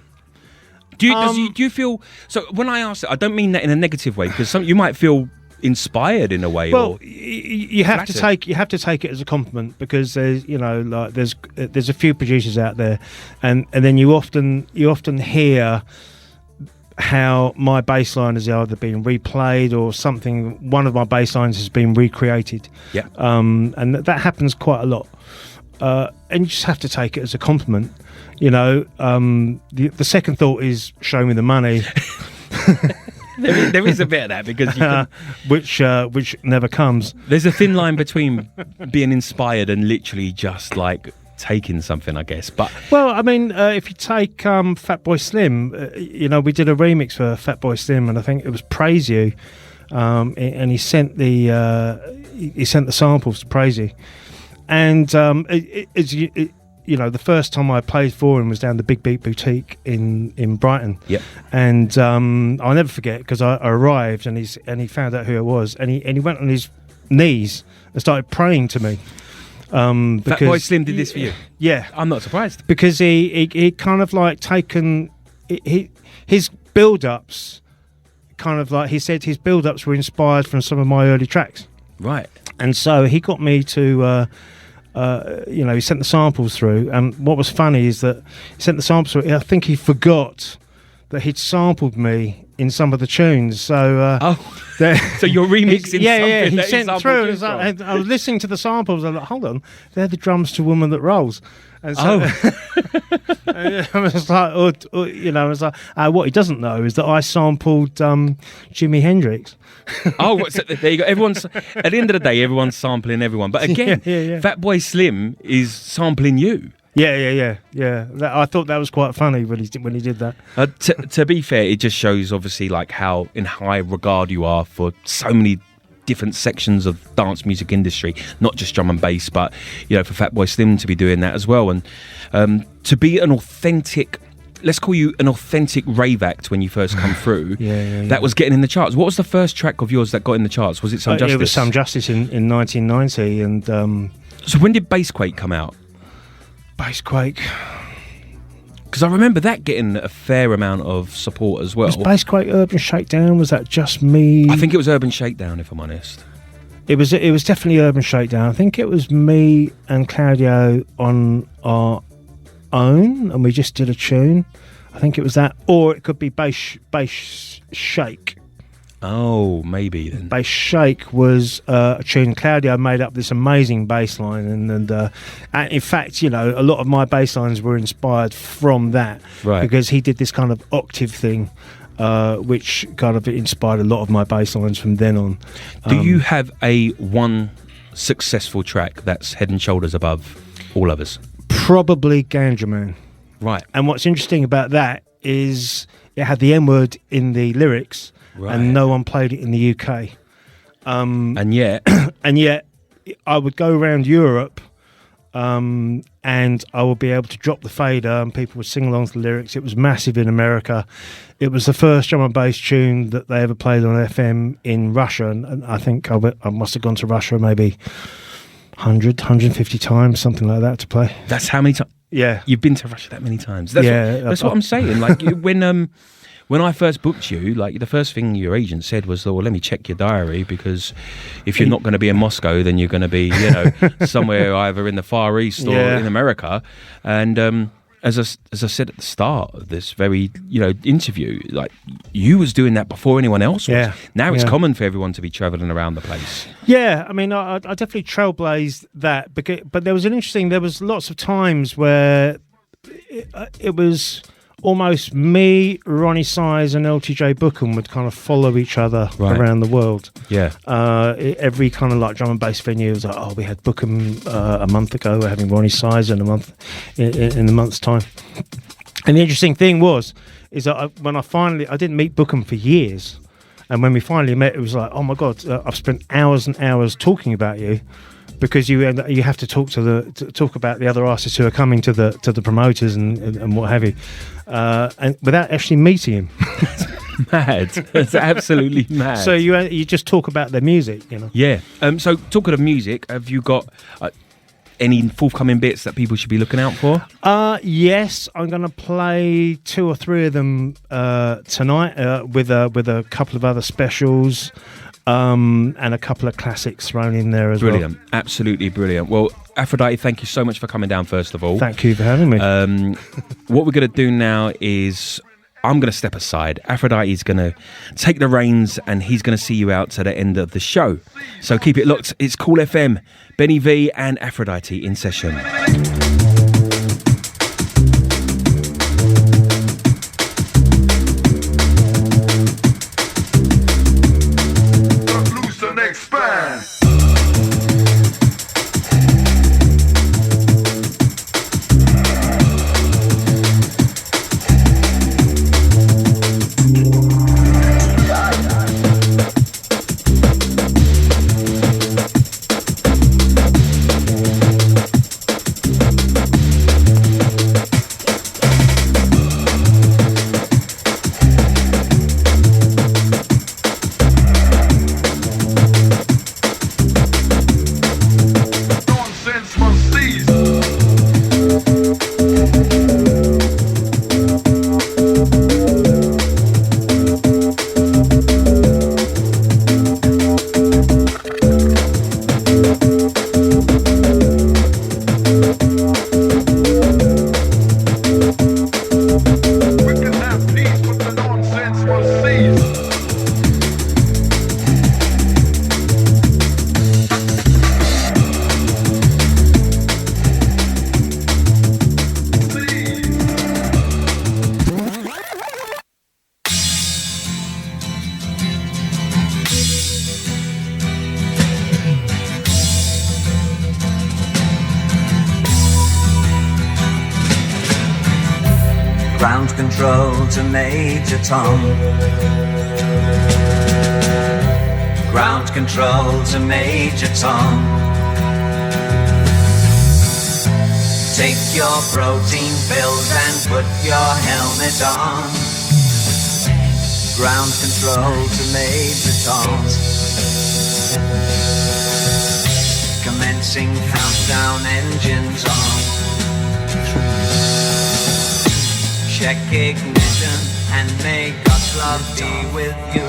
Do you feel, so when I ask it, I don't mean that in a negative way, because you might feel inspired in a way. Well, you have to take it as a compliment, because there's there's a few producers out there, and then you often hear how my bass line has either been replayed or one of my bass lines has been recreated. And that happens quite a lot, and you just have to take it as a compliment. The second thought is, show me the money. There is a bit of that, because you can, which never comes. There's a thin line between being inspired and literally just like taking something, I guess. But if you take Fatboy Slim, we did a remix for Fatboy Slim, and I think it was Praise You, and he sent the samples to Praise You, and the first time I played for him was down the Big Beat Boutique in Brighton. Yep. And I'll never forget, because I arrived and he found out who it was, and he went on his knees and started praying to me. Fatboy Slim did this for you? Yeah. I'm not surprised. Because he kind of like taken his build-ups, kind of like, he said his build-ups were inspired from some of my early tracks. Right. And so he got me to... he sent the samples through, and what was funny is that he sent the samples through. I think he forgot that he'd sampled me in some of the tunes. So, so you're remixing something he that sent he through. I was listening to the samples. I was like, hold on, they're the drums to Woman That Rolls. And so, I was like, what he doesn't know is that I sampled Jimi Hendrix. So there you go. Everyone's at the end of the day, everyone's sampling everyone. But again, Fatboy Slim is sampling you. Yeah. I thought that was quite funny when he did that. To be fair, it just shows obviously like how in high regard you are for so many different sections of dance music industry, not just drum and bass, but for Fatboy Slim to be doing that as well, and to be an authentic. Let's call you an authentic rave act when you first come through. That was getting in the charts. What was the first track of yours that got in the charts? Was it Some Justice? It was Some Justice in 1990. And so when did Bassquake come out? Bassquake, because I remember that getting a fair amount of support as well. Was Bassquake Urban Shakedown? Was that just me? I think it was Urban Shakedown, if I'm honest. It was definitely Urban Shakedown. I think it was me and Claudio on our own, and we just did a tune. I think it was that, or it could be Bass Shake. Oh, maybe then. Bass Shake was a tune. Claudio made up this amazing bass line, and in fact, a lot of my bass lines were inspired from that, right? Because he did this kind of octave thing, which kind of inspired a lot of my bass lines from then on. Do you have one successful track that's head and shoulders above all others? Probably Ganja Man. Right. And what's interesting about that is it had the N-word in the lyrics. Right. And no one played it in the UK. And yet I would go around Europe, and I would be able to drop the fader and people would sing along to the lyrics. It was massive in America. It was the first drum and bass tune that they ever played on FM in Russia, and I think I must have gone to Russia maybe 100, 150 times, something like that, to play. That's how many times? Yeah. You've been to Russia that many times? That's what I'm saying. Like, when I first booked you, like the first thing your agent said was, well, let me check your diary, because if you're not going to be in Moscow, then you're going to be, somewhere either in the Far East or in America. And as I said at the start of this very, interview, like you was doing that before anyone else was. Yeah. Now it's common for everyone to be travelling around the place. Yeah, I mean, I definitely trailblazed that, but there was lots of times where it was almost me, Ronnie Size, and LTJ Bookham would kind of follow each other around the world. Yeah. Every kind of like drum and bass venue was like, oh, we had Bookham a month ago. We're having Ronnie Size in a month, in a month's time. And the interesting thing is that when I didn't meet Bookham for years. And when we finally met, it was like, oh my God, I've spent hours and hours talking about you, because you have to talk about the other artists who are coming to the promoters and what have you, and without actually meeting him. Mad. That's absolutely mad. So you just talk about their music, you know. Yeah. So talking of music, have you got any forthcoming bits that people should be looking out for? Yes, I'm going to play 2 or 3 of them tonight with a couple of other specials and a couple of classics thrown in there as well. Brilliant. Absolutely brilliant. Well, Aphrodite, thank you so much for coming down, first of all. Thank you for having me. What we're going to do now is I'm going to step aside. Aphrodite's going to take the reins and he's going to see you out to the end of the show. So keep it locked. It's Kool FM, Benny V and Aphrodite in session. Loose and expand. Ground control to Major Tom. Ground control to Major Tom. Take your protein pills and put your helmet on. Ground control to Major Tom. Commencing countdown, engines on. Check ignition and may God's love be with you.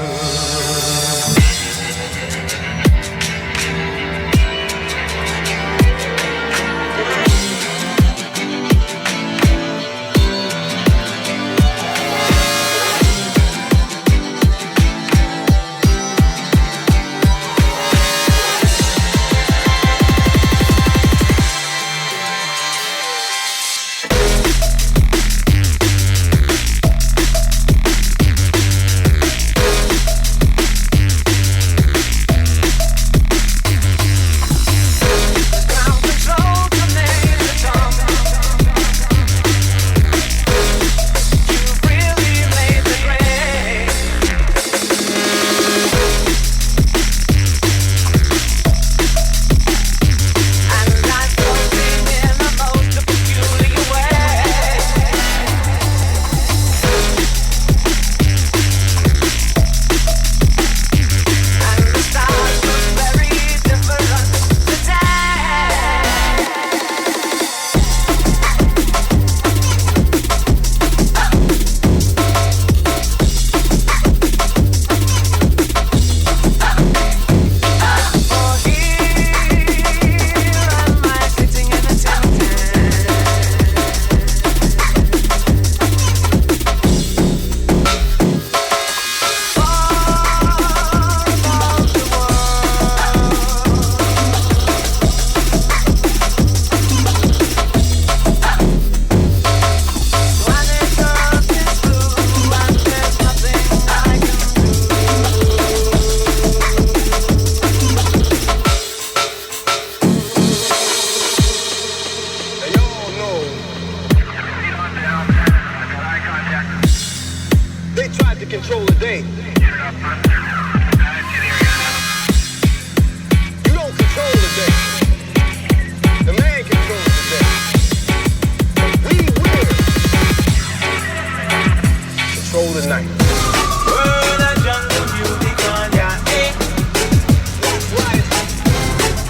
day. You don't control the day. The man controls the day. We will control the night. World of jungle music on ya, eh? That's right.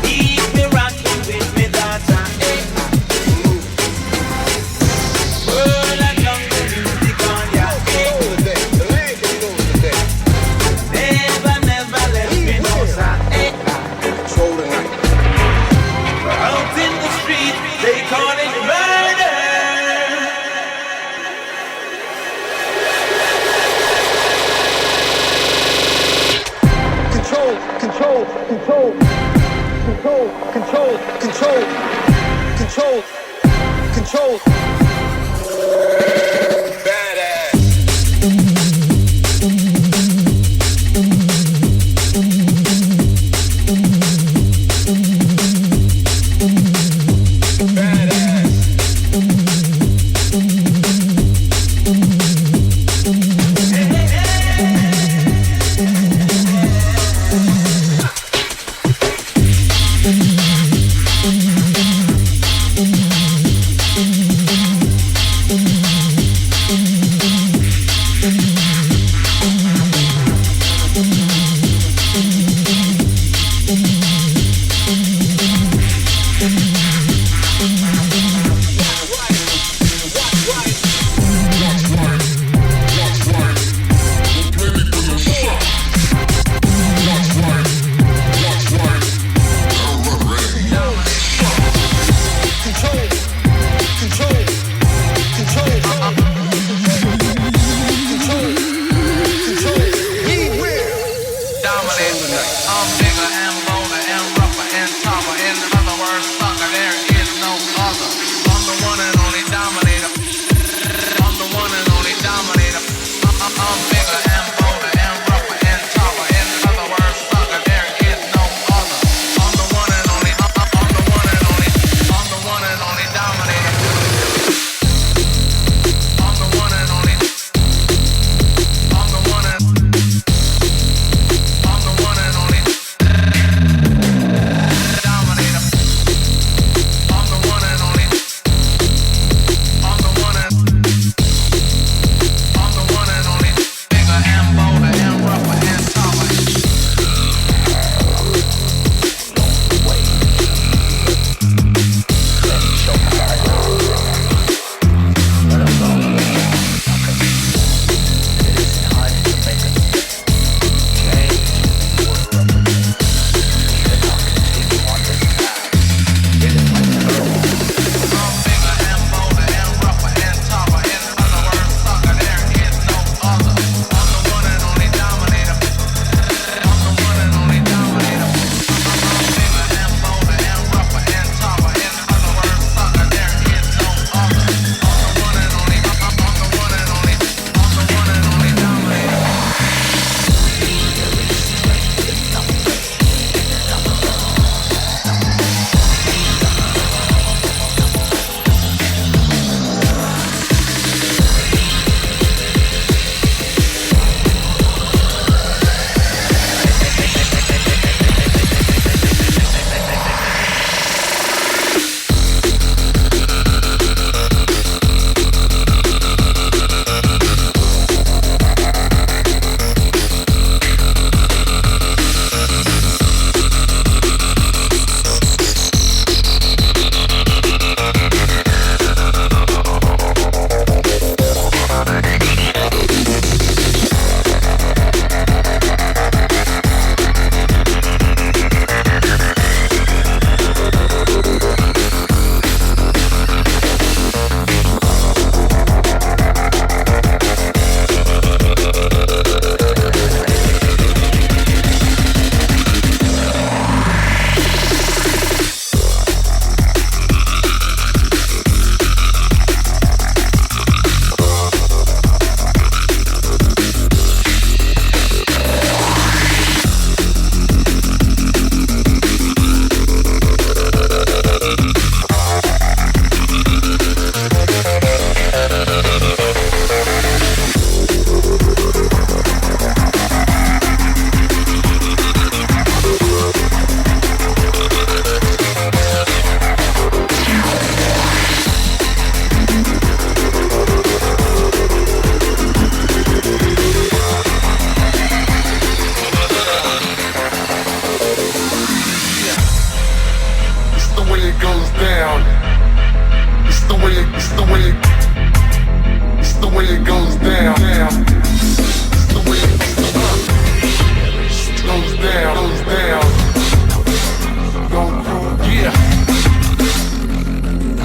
Keep me rocking with me daughter, eh? World of jungle music on ya, eh? Control the day. The man controls the day. Never, never let me know, sir, eh? Control the night. Out in the street, they call it murder. Control, control, control, control, control, control, control, control. Badass.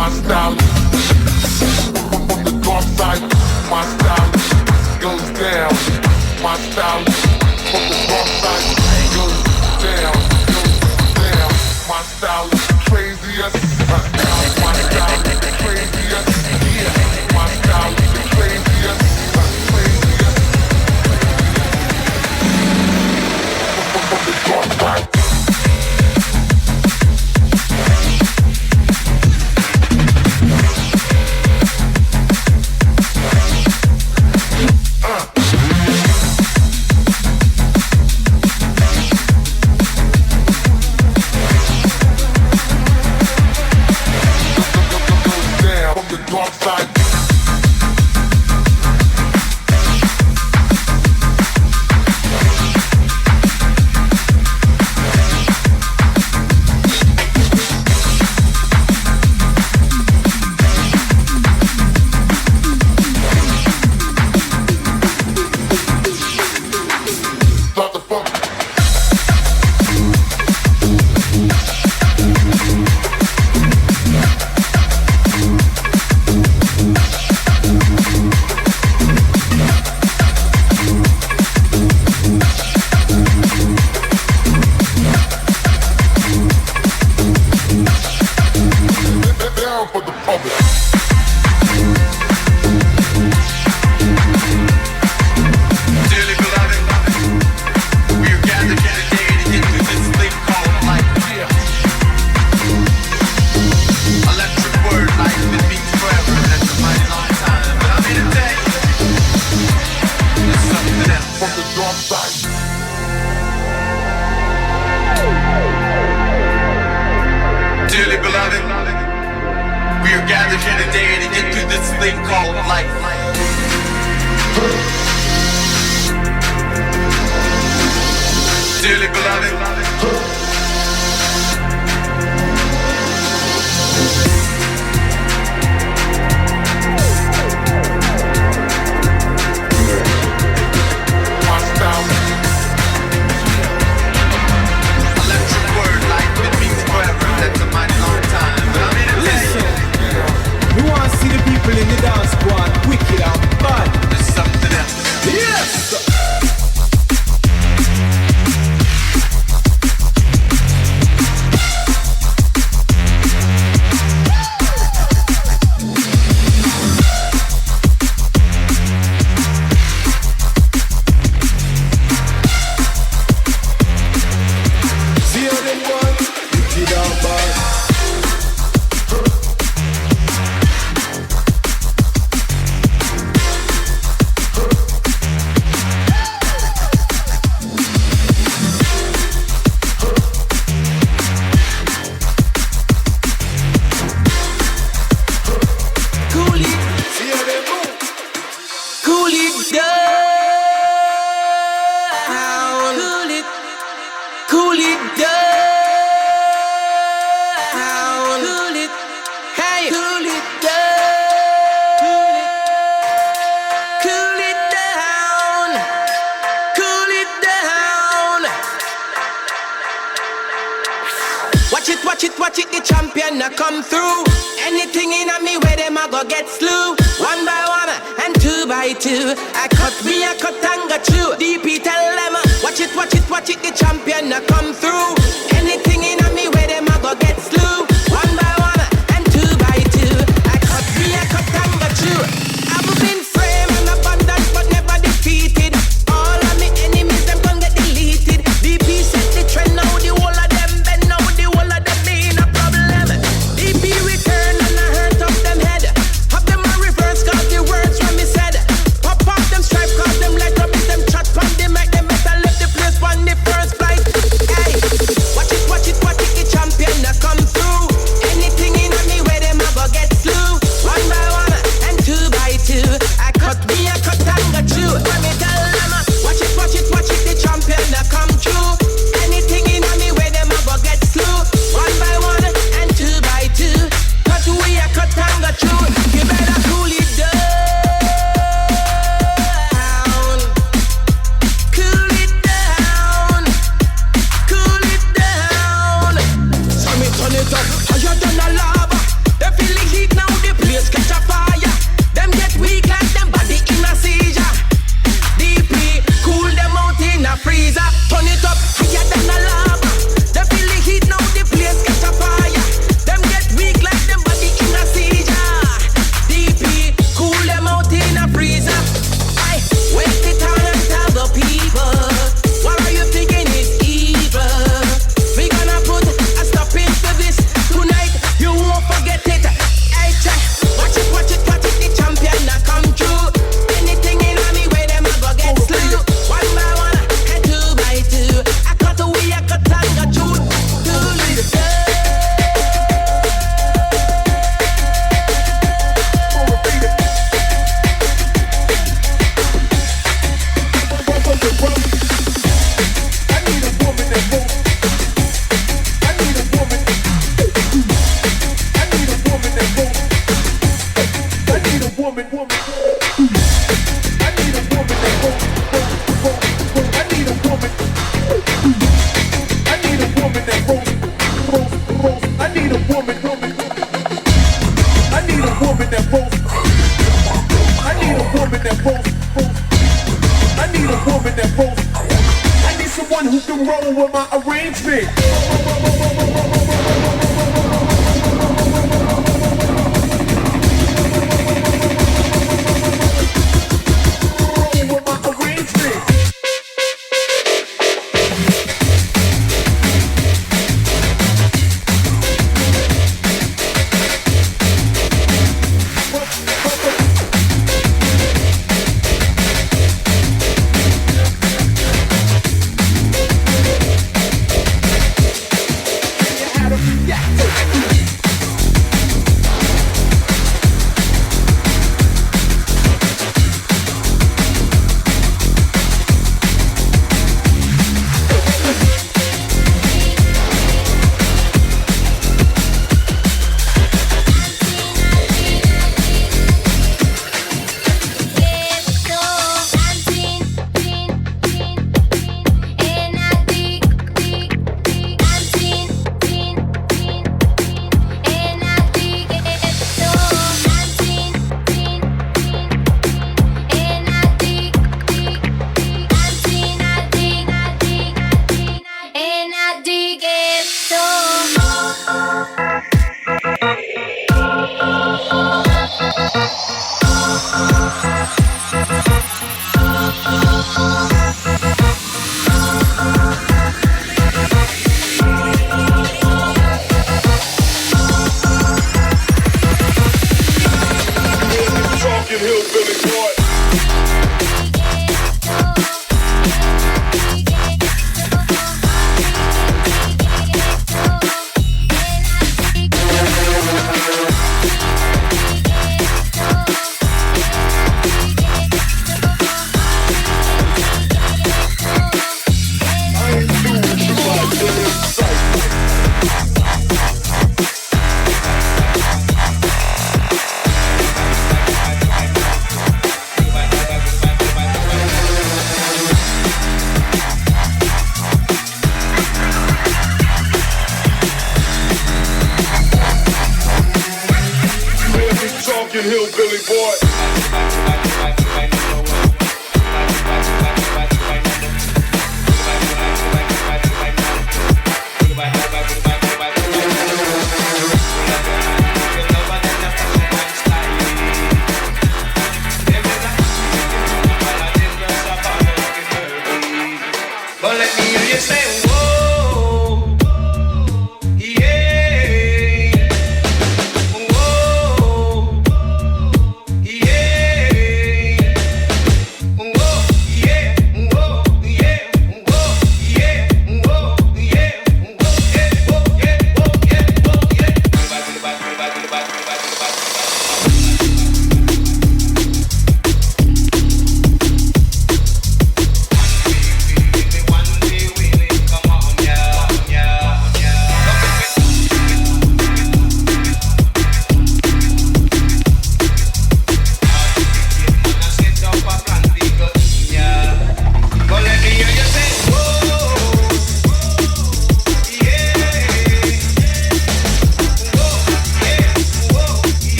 my style. On the dark side, my style goes down. My style on the dark side goes down, goes down. My style is craziest. My style is craziest. Yeah, my style is craziest. Craziest. On the dark side. I need a woman that rolls. I need a woman that rolls. I need a woman that rolls. I need someone who can roll with my arrangement.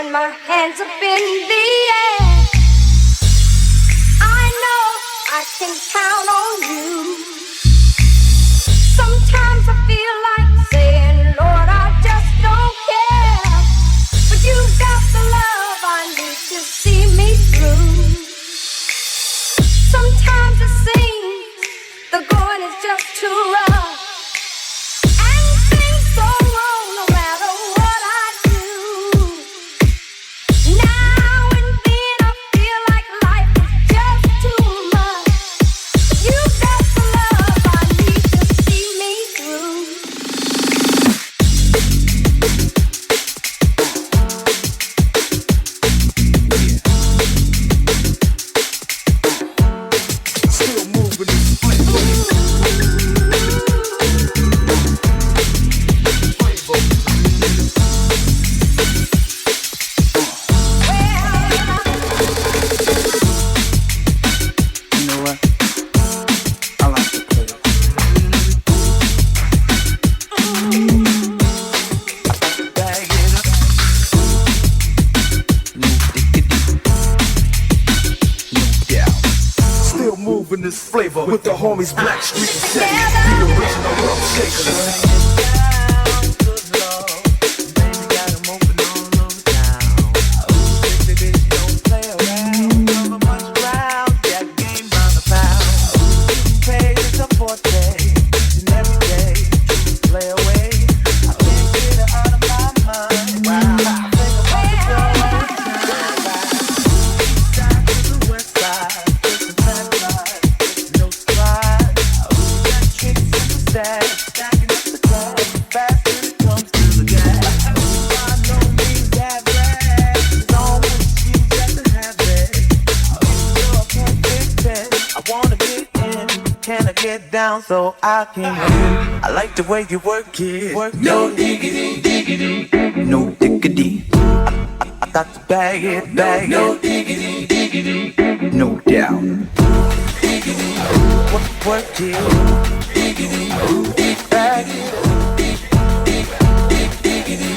throwing my hands up in the air. I know I can count on you. Sometimes I feel like saying, Lord, I just don't care. But you've got the love I need to see me through. Sometimes it seems the going is just too rough. And things go wrong no matter what I do. Now and then I feel like life is just too much. You've got the love I need to see me through. Still moving this flavor. You know what? I like to play it. Bag it up. No diggity. No doubt. Still moving this flavor with the homies Blackstreet and Shady, the original rough shakers. Down so I can I like the way you work it. No diggity, diggity. No diggity. I got to bag it, bag it. No diggity, diggity. No doubt. Diggity. Work it. Diggity. Bag it. Diggity.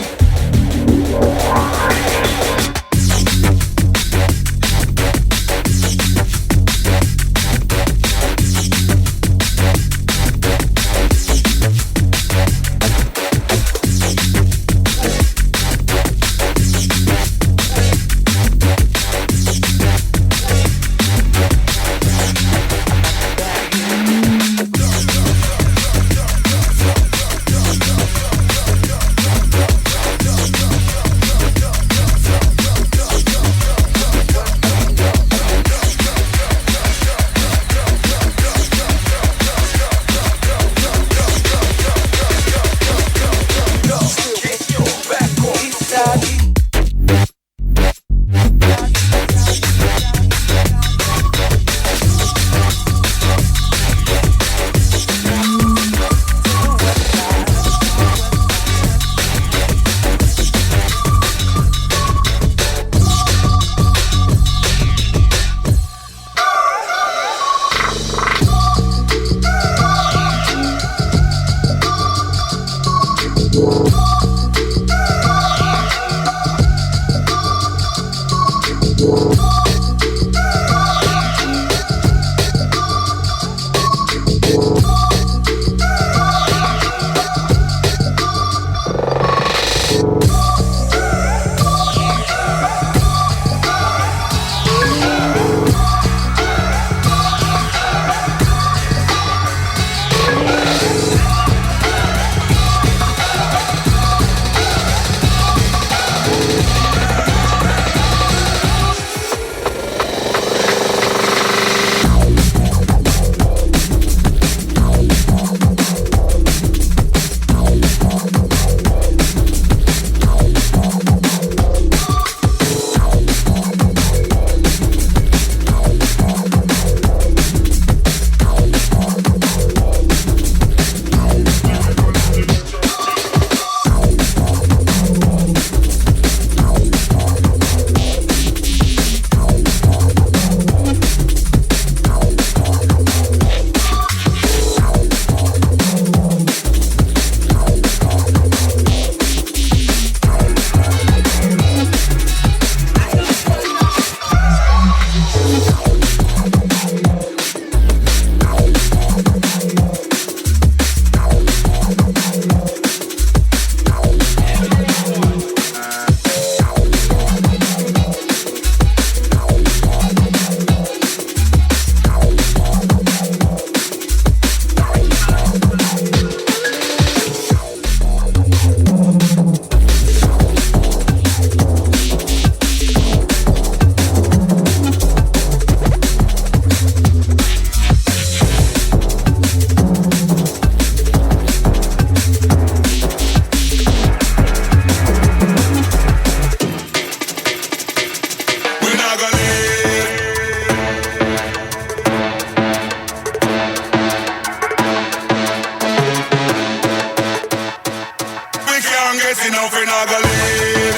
get enough, we not gonna leave.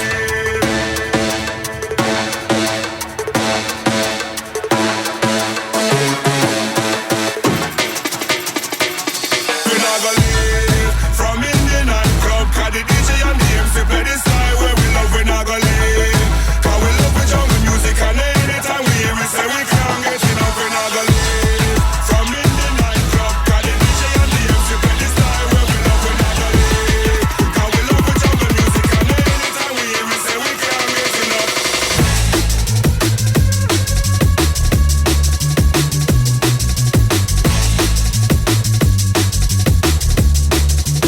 We not gonna leave from Indian and club, cause the DJ and the MC play the style where we love, we not gonna leave. Cause we love with jungle music and anytime we hear it, say we can't get enough, we not gonna leave. From Indian and club, cause the DJ and the MC play the style where we love, we not gonna leave. Cause we love with jungle music and anytime we hear it, say we can't get enough.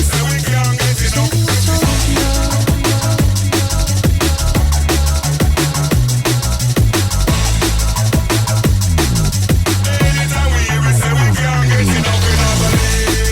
Say we can't get enough. Anytime we hear it, say we can't get enough, we not gonna leave.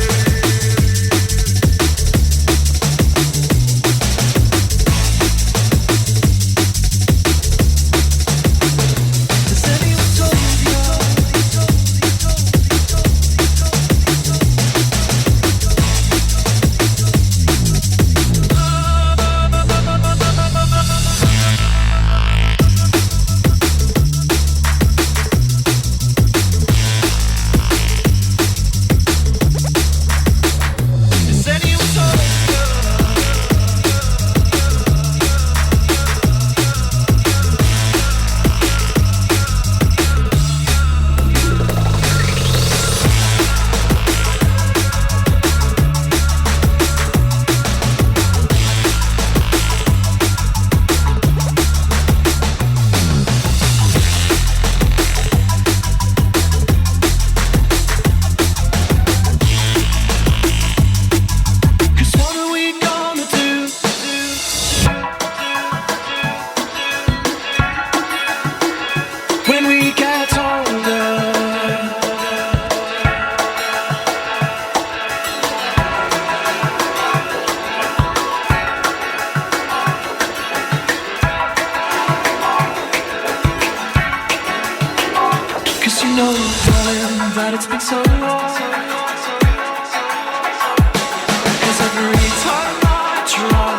Cause what are we gonna do? When we get older? Cause you know, darling, that it's been so long. Cause every time I try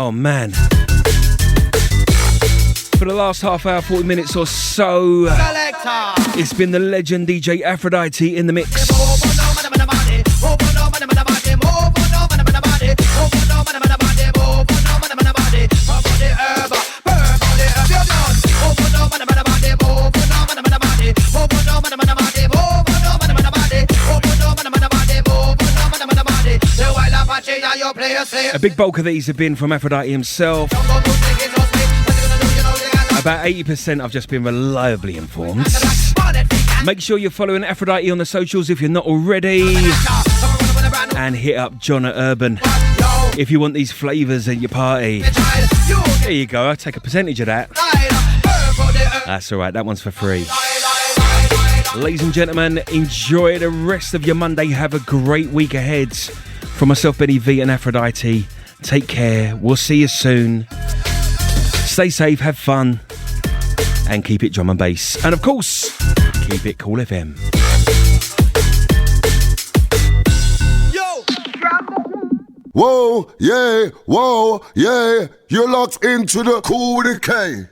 Oh man. For the last half hour, 40 minutes or so, it's been the legend DJ Aphrodite in the mix. A big bulk of these have been from Aphrodite himself. About 80% I've just been reliably informed. Make sure you're following Aphrodite on the socials if you're not already. And hit up John at Urban if you want these flavours at your party. There you go, I'll take a percentage of that. That's alright, that one's for free. Ladies and gentlemen, enjoy the rest of your Monday. Have a great week ahead. From myself, Benny V and Aphrodite, take care. We'll see you soon. Stay safe, have fun, and keep it drum and bass. And of course, keep it Kool FM. Whoa, yeah, you're locked into the Kool K.